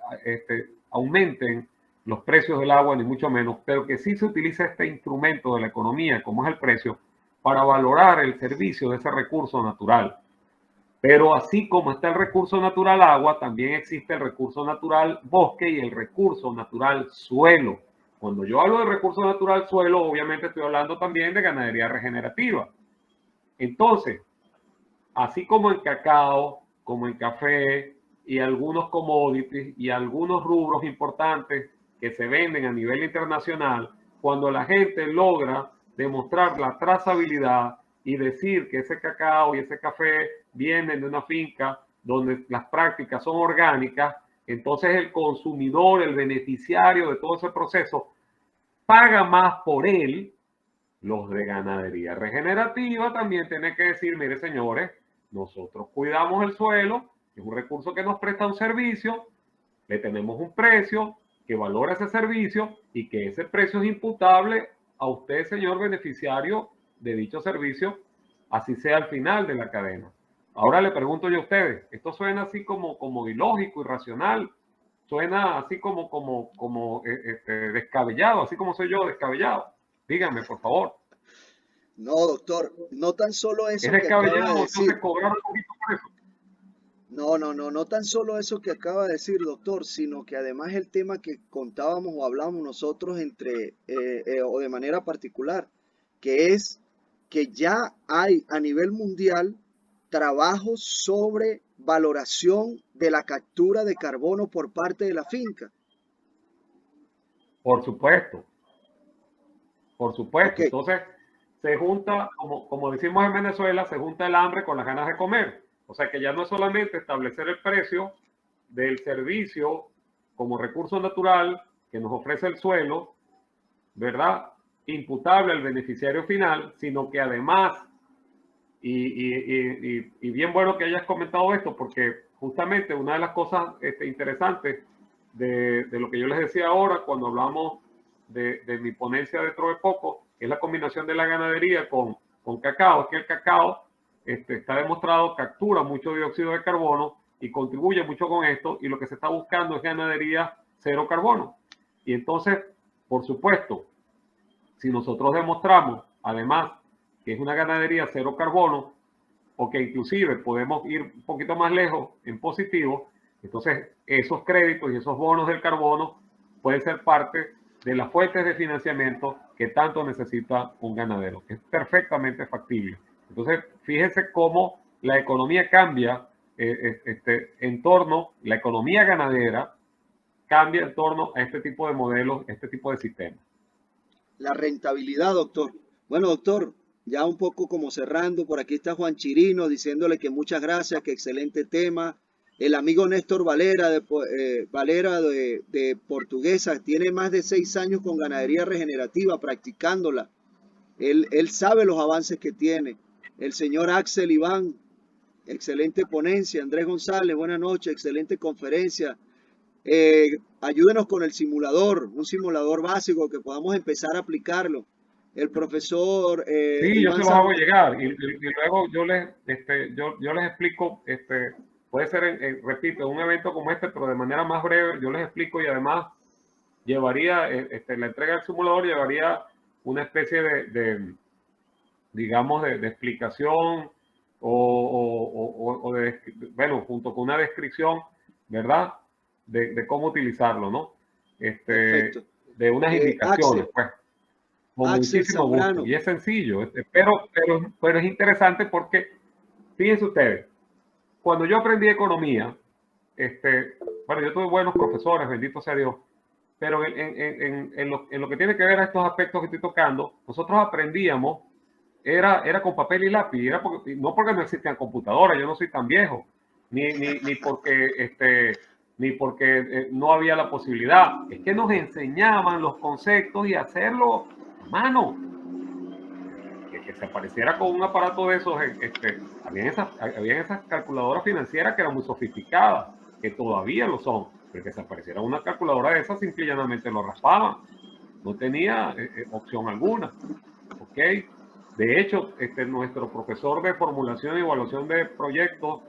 aumenten los precios del agua, ni mucho menos, pero que sí se utiliza este instrumento de la economía, como es el precio, para valorar el servicio de ese recurso natural. Pero así como está el recurso natural agua, también existe el recurso natural bosque y el recurso natural suelo. Cuando yo hablo del recurso natural suelo, obviamente estoy hablando también de ganadería regenerativa. Entonces, así como en cacao, como en café y algunos commodities y algunos rubros importantes que se venden a nivel internacional, cuando la gente logra demostrar la trazabilidad y decir que ese cacao y ese café vienen de una finca donde las prácticas son orgánicas, entonces el consumidor, el beneficiario de todo ese proceso, paga más por él. Los de ganadería regenerativa también tienen que decir, mire señores, nosotros cuidamos el suelo, es un recurso que nos presta un servicio, le tenemos un precio que valora ese servicio y que ese precio es imputable a usted, señor beneficiario de dicho servicio, así sea al final de la cadena. Ahora le pregunto yo a ustedes, esto suena así como ilógico, irracional, suena así como descabellado, así como soy yo descabellado. Díganme, por favor. No, doctor, no tan solo eso ¿Es que acaba de descabellado decir. entonces cobrar un poquito por eso? No tan solo eso que acaba de decir, doctor, sino que además el tema que contábamos o hablábamos nosotros o de manera particular, que es que ya hay a nivel mundial trabajos sobre valoración de la captura de carbono por parte de la finca. Por supuesto, por supuesto. Okay. Entonces, se junta, como decimos en Venezuela, se junta el hambre con las ganas de comer. O sea que ya no es solamente establecer el precio del servicio como recurso natural que nos ofrece el suelo, ¿verdad? Imputable al beneficiario final, sino que además, y bien bueno que hayas comentado esto, porque justamente una de las cosas interesantes de lo que yo les decía ahora cuando hablamos de mi ponencia dentro de poco, es la combinación de la ganadería con cacao. Es que el cacao está demostrado captura mucho dióxido de carbono y contribuye mucho con esto, y lo que se está buscando es ganadería cero carbono. Y entonces, por supuesto, si nosotros demostramos además que es una ganadería cero carbono, o que inclusive podemos ir un poquito más lejos en positivo, entonces esos créditos y esos bonos del carbono pueden ser parte de las fuentes de financiamiento que tanto necesita un ganadero, que es perfectamente factible. Entonces, fíjense cómo la economía cambia en torno, la economía ganadera cambia en torno a este tipo de modelos, este tipo de sistemas. La rentabilidad, doctor. Bueno, doctor, ya un poco como cerrando, por aquí está Juan Chirino diciéndole que muchas gracias, que excelente tema. El amigo Néstor Valera de Portuguesa tiene más de 6 años con ganadería regenerativa practicándola. Él sabe los avances que tiene. El señor Axel Iván, excelente ponencia. Andrés González, buenas noches, excelente conferencia. Ayúdenos con el simulador, un simulador básico que podamos empezar a aplicarlo. El profesor sí, Iván yo se los hago llegar y luego yo les explico, puede ser, repito, un evento como este, pero de manera más breve, yo les explico, y además llevaría, la entrega del simulador llevaría una especie digamos, de explicación bueno, junto con una descripción, ¿verdad? De cómo utilizarlo, ¿no? Perfecto. De unas indicaciones, Axel, pues. Con Axel muchísimo gusto. Zambrano. Y es sencillo, pero es interesante porque, fíjense ustedes, cuando yo aprendí economía, bueno, yo tuve buenos profesores, bendito sea Dios, pero en lo que tiene que ver a estos aspectos que estoy tocando, nosotros aprendíamos, era con papel y lápiz, no porque no existían computadoras, yo no soy tan viejo, ni porque no había la posibilidad, es que nos enseñaban los conceptos y hacerlo a mano. Que se apareciera con un aparato de esos, había esas calculadoras financieras que eran muy sofisticadas, que todavía lo son, pero que se apareciera una calculadora de esas, simple y llanamente lo raspaban, no tenía opción alguna, ¿ok? De hecho, nuestro profesor de formulación y evaluación de proyectos,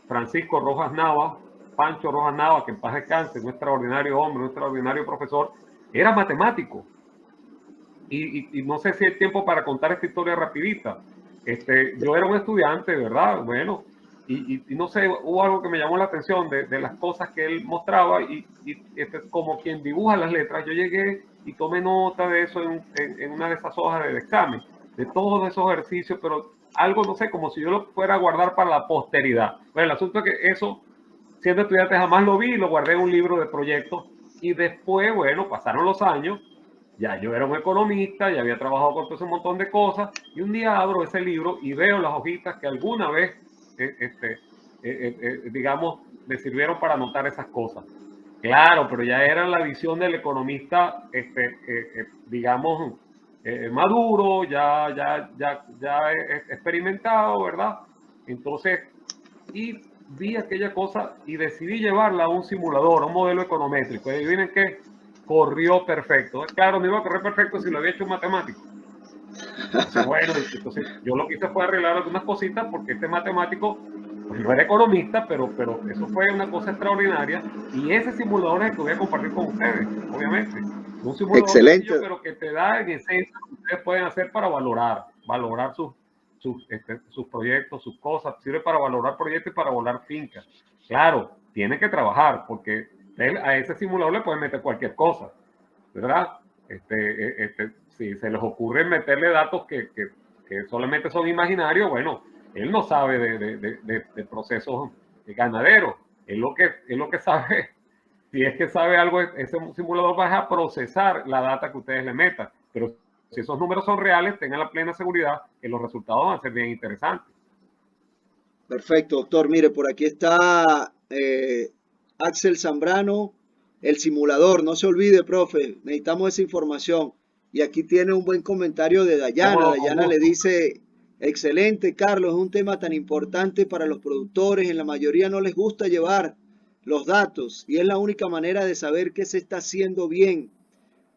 Francisco Rojas Nava, Pancho Rojas Nava, que en paz descanse, un extraordinario hombre, un extraordinario profesor, era matemático. Y no sé si hay tiempo para contar esta historia rapidita. Yo era un estudiante, ¿verdad? Bueno, y no sé, hubo algo que me llamó la atención de las cosas que él mostraba, y como quien dibuja las letras, yo llegué y tomé nota de eso en una de esas hojas del examen, de todos esos ejercicios, pero algo, no sé, como si yo lo fuera a guardar para la posteridad. Bueno, el asunto es que eso, siendo estudiante, jamás lo vi, lo guardé en un libro de proyectos, y después, bueno, pasaron los años. Ya yo era un economista, ya había trabajado con todo ese montón de cosas, y un día abro ese libro y veo las hojitas que alguna vez, digamos, me sirvieron para anotar esas cosas. Claro, pero ya era la visión del economista, digamos, maduro, ya experimentado, ¿verdad? Entonces, y vi aquella cosa y decidí llevarla a un simulador, a un modelo econométrico. Y adivinen qué, corrió perfecto. Claro, no iba a correr perfecto si lo había hecho un matemático. Entonces, bueno, entonces yo lo que hice fue arreglar algunas cositas, porque este matemático pues, no era economista, pero eso fue una cosa extraordinaria. Y ese simulador es el que voy a compartir con ustedes, obviamente. Un simulador excelente. sencillo, pero que te da en esencia lo que ustedes pueden hacer para valorar sus proyectos, sus cosas. Sirve para valorar proyectos y para valorar fincas. Claro, tiene que trabajar, porque a ese simulador le pueden meter cualquier cosa, ¿verdad? si se les ocurre meterle datos que solamente son imaginarios, bueno, él no sabe de procesos ganaderos. Él lo que sabe, si es que sabe algo, ese simulador va a procesar la data que ustedes le metan. Pero si esos números son reales, tengan la plena seguridad que los resultados van a ser bien interesantes. Perfecto, doctor. Mire, por aquí está Axel Zambrano, el simulador. No se olvide, profe, necesitamos esa información. Y aquí tiene un buen comentario de Dayana. Dayana le dice, excelente, Carlos, es un tema tan importante para los productores. En la mayoría no les gusta llevar los datos y es la única manera de saber qué se está haciendo bien,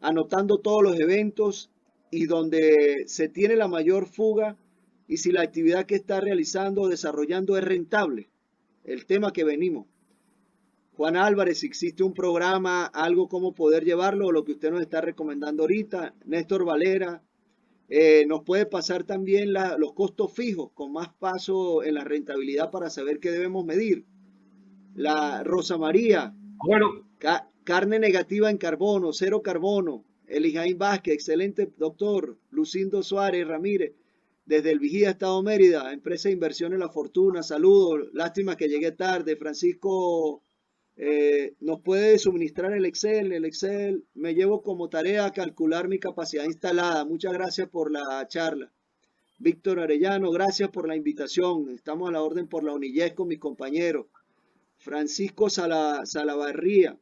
anotando todos los eventos y donde se tiene la mayor fuga y si la actividad que está realizando o desarrollando es rentable. El tema que venimos. Juan Álvarez, si existe un programa, algo como poder llevarlo, o lo que usted nos está recomendando ahorita. Néstor Valera, nos puede pasar también los costos fijos con más paso en la rentabilidad para saber qué debemos medir. La Rosa María, bueno, carne negativa en carbono, cero carbono. Elijaín Vázquez, excelente doctor. Lucindo Suárez Ramírez, desde el Vigía, Estado Mérida, empresa de inversión en La Fortuna, saludos, lástima que llegué tarde. Francisco, ¿nos puede suministrar el Excel? Me llevo como tarea calcular mi capacidad instalada. Muchas gracias por la charla. Víctor Arellano, gracias por la invitación. Estamos a la orden por la UNILLES con mis compañeros. Francisco Salavarría,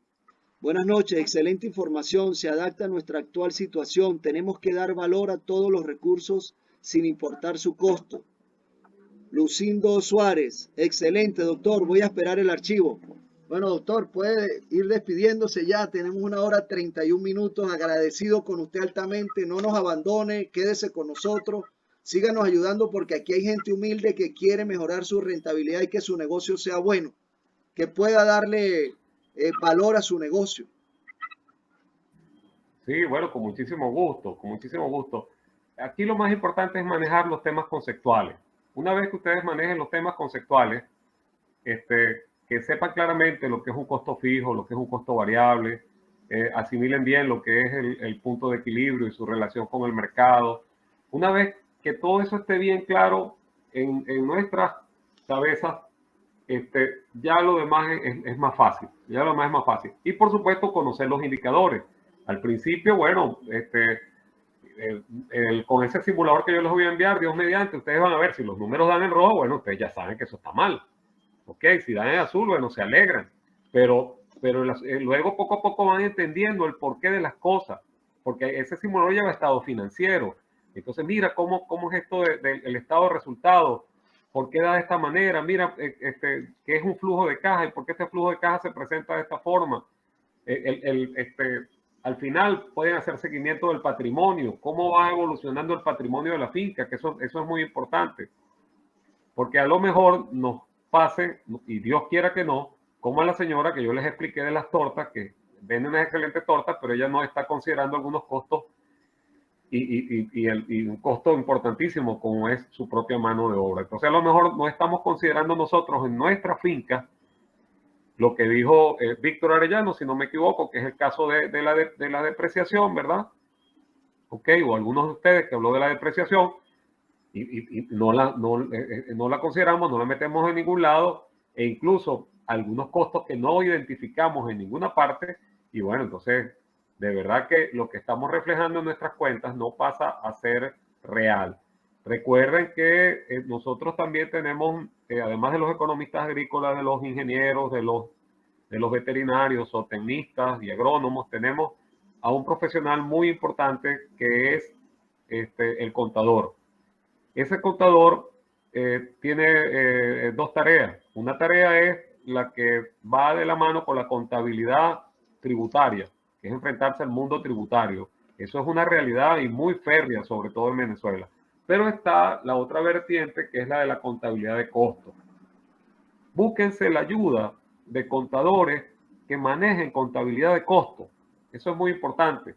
buenas noches, excelente información, se adapta a nuestra actual situación, tenemos que dar valor a todos los recursos sin importar su costo. Lucindo Suárez, excelente doctor, voy a esperar el archivo. Bueno doctor, puede ir despidiéndose ya, tenemos 1 hora 31 minutos, agradecido con usted altamente, no nos abandone, quédese con nosotros, síganos ayudando porque aquí hay gente humilde que quiere mejorar su rentabilidad y que su negocio sea bueno, que pueda darle valor a su negocio. Sí, bueno, con muchísimo gusto, con muchísimo gusto. Aquí lo más importante es manejar los temas conceptuales. Una vez que ustedes manejen los temas conceptuales, que sepan claramente lo que es un costo fijo, lo que es un costo variable, asimilen bien lo que es el punto de equilibrio y su relación con el mercado. Una vez que todo eso esté bien claro en nuestras cabezas, ya lo demás es más fácil, ya lo demás es más fácil. Y por supuesto conocer los indicadores. Al principio, bueno, con ese simulador que yo les voy a enviar, Dios mediante, ustedes van a ver si los números dan en rojo, bueno, ustedes ya saben que eso está mal. Ok, si dan en azul, bueno, se alegran. Pero luego poco a poco van entendiendo el porqué de las cosas, porque ese simulador lleva estado financiero. Entonces, mira cómo es esto del estado de resultados. ¿Por qué da de esta manera? Mira, ¿qué es un flujo de caja? ¿Y por qué este flujo de caja se presenta de esta forma? Al final pueden hacer seguimiento del patrimonio. ¿Cómo va evolucionando el patrimonio de la finca? Que eso es muy importante. Porque a lo mejor nos pase, y Dios quiera que no, como a la señora que yo les expliqué de las tortas, que vende unas excelentes tortas, pero ella no está considerando algunos costos y un costo importantísimo como es su propia mano de obra. Entonces a lo mejor no estamos considerando nosotros en nuestra finca lo que dijo Víctor Arellano, si no me equivoco, que es el caso de la depreciación, ¿verdad? Ok, o algunos de ustedes que habló de la depreciación y no la consideramos, no la metemos en ningún lado e incluso algunos costos que no identificamos en ninguna parte y bueno, entonces de verdad que lo que estamos reflejando en nuestras cuentas no pasa a ser real. Recuerden que nosotros también tenemos, además de los economistas agrícolas, de los ingenieros, de los veterinarios o tecnistas y agrónomos, tenemos a un profesional muy importante que es el contador. Ese contador tiene dos tareas. Una tarea es la que va de la mano con la contabilidad tributaria, que es enfrentarse al mundo tributario. Eso es una realidad y muy férrea, sobre todo en Venezuela. Pero está la otra vertiente, que es la de la contabilidad de costos. Búsquense la ayuda de contadores que manejen contabilidad de costos. Eso es muy importante.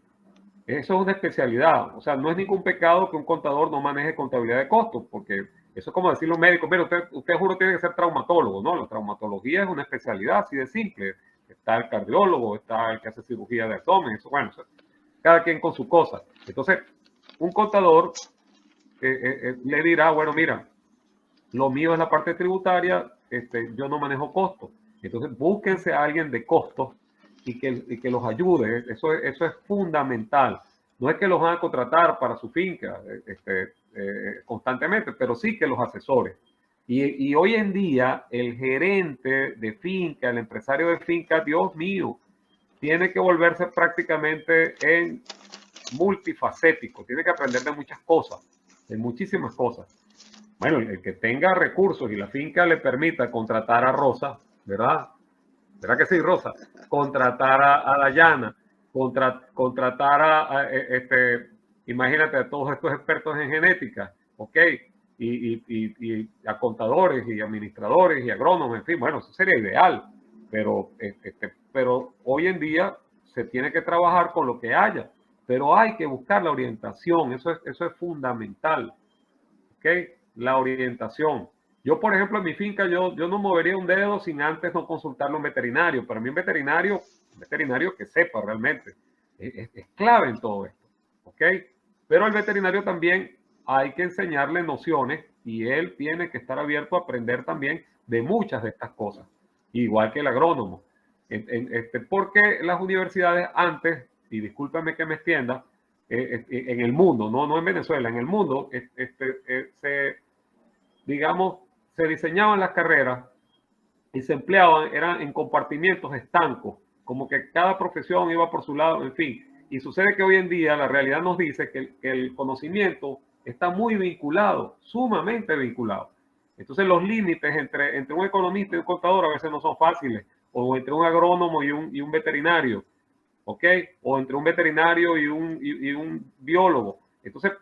Eso es una especialidad. O sea, no es ningún pecado que un contador no maneje contabilidad de costos, porque eso es como decir los médicos, mira, usted juro tiene que ser traumatólogo, ¿no? La traumatología es una especialidad así de simple. Está el cardiólogo, está el que hace cirugía de abdomen, eso, bueno, cada quien con su cosa. Entonces, un contador le dirá, bueno, mira, lo mío es la parte tributaria, yo no manejo costos. Entonces, búsquense a alguien de costos y que los ayude. Eso es fundamental. No es que los van a contratar para su finca constantemente, pero sí que los asesore. Y hoy en día, el gerente de finca, el empresario de finca, Dios mío, tiene que volverse prácticamente en multifacético, tiene que aprender de muchas cosas, de muchísimas cosas. Bueno, el que tenga recursos y la finca le permita contratar a Rosa, ¿verdad? ¿Verdad que sí, Rosa? Contratar a Dayana, contratar imagínate a todos estos expertos en genética, ¿ok? Y a contadores y administradores y agrónomos, en fin, bueno, eso sería ideal, pero hoy en día se tiene que trabajar con lo que haya, pero hay que buscar la orientación, eso es fundamental, ¿ok? La orientación. Yo, por ejemplo, en mi finca, yo no movería un dedo sin antes no consultarlo a un veterinario. Para mí un veterinario que sepa realmente, es clave en todo esto, ¿ok? Pero al veterinario también hay que enseñarle nociones y él tiene que estar abierto a aprender también de muchas de estas cosas, igual que el agrónomo. Porque las universidades antes, y discúlpame que me extienda, en el mundo, no en Venezuela, en el mundo, digamos, se diseñaban las carreras y se empleaban, eran en compartimientos estancos, como que cada profesión iba por su lado, en fin. Y sucede que hoy en día la realidad nos dice que el conocimiento está muy vinculado, sumamente vinculado. Entonces los límites entre un economista y un contador a veces no son fáciles, o entre un agrónomo y un veterinario, ¿ok? O entre un veterinario y un biólogo. Entonces,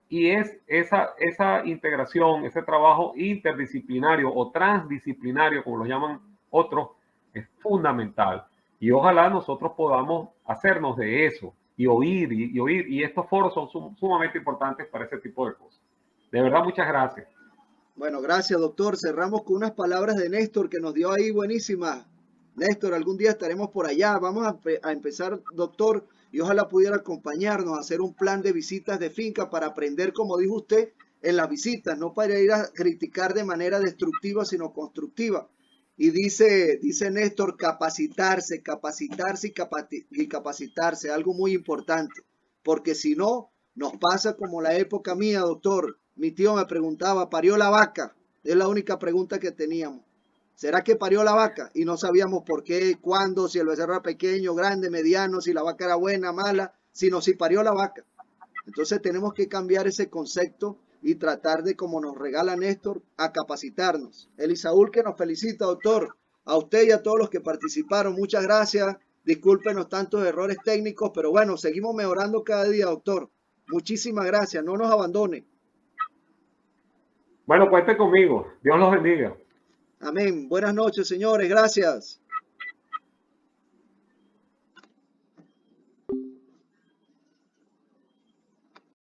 y es esa integración, ese trabajo interdisciplinario o transdisciplinario, como lo llaman otros, es fundamental. Y ojalá nosotros podamos hacernos de eso y oír y oír. Y estos foros son sumamente importantes para ese tipo de cosas. De verdad, muchas gracias. Bueno, gracias, doctor. Cerramos con unas palabras de Néstor que nos dio ahí buenísimas. Néstor, algún día estaremos por allá. Vamos a empezar, doctor, y ojalá pudiera acompañarnos a hacer un plan de visitas de finca para aprender, como dijo usted, en las visitas, no para ir a criticar de manera destructiva, sino constructiva. Y dice Néstor, capacitarse y capacitarse, algo muy importante, porque si no, nos pasa como la época mía, doctor. Mi tío me preguntaba, ¿parió la vaca? Es la única pregunta que teníamos. ¿Será que parió la vaca? Y no sabíamos por qué, cuándo, si el becerro era pequeño, grande, mediano, si la vaca era buena, mala, sino si parió la vaca. Entonces tenemos que cambiar ese concepto y tratar de, como nos regala Néstor, a capacitarnos. Elisaúl que nos felicita, doctor. A usted y a todos los que participaron, muchas gracias. Discúlpenos tantos errores técnicos, pero bueno, seguimos mejorando cada día, doctor. Muchísimas gracias, no nos abandone. Bueno, cuente conmigo. Dios los bendiga. Amén. Buenas noches, señores. Gracias.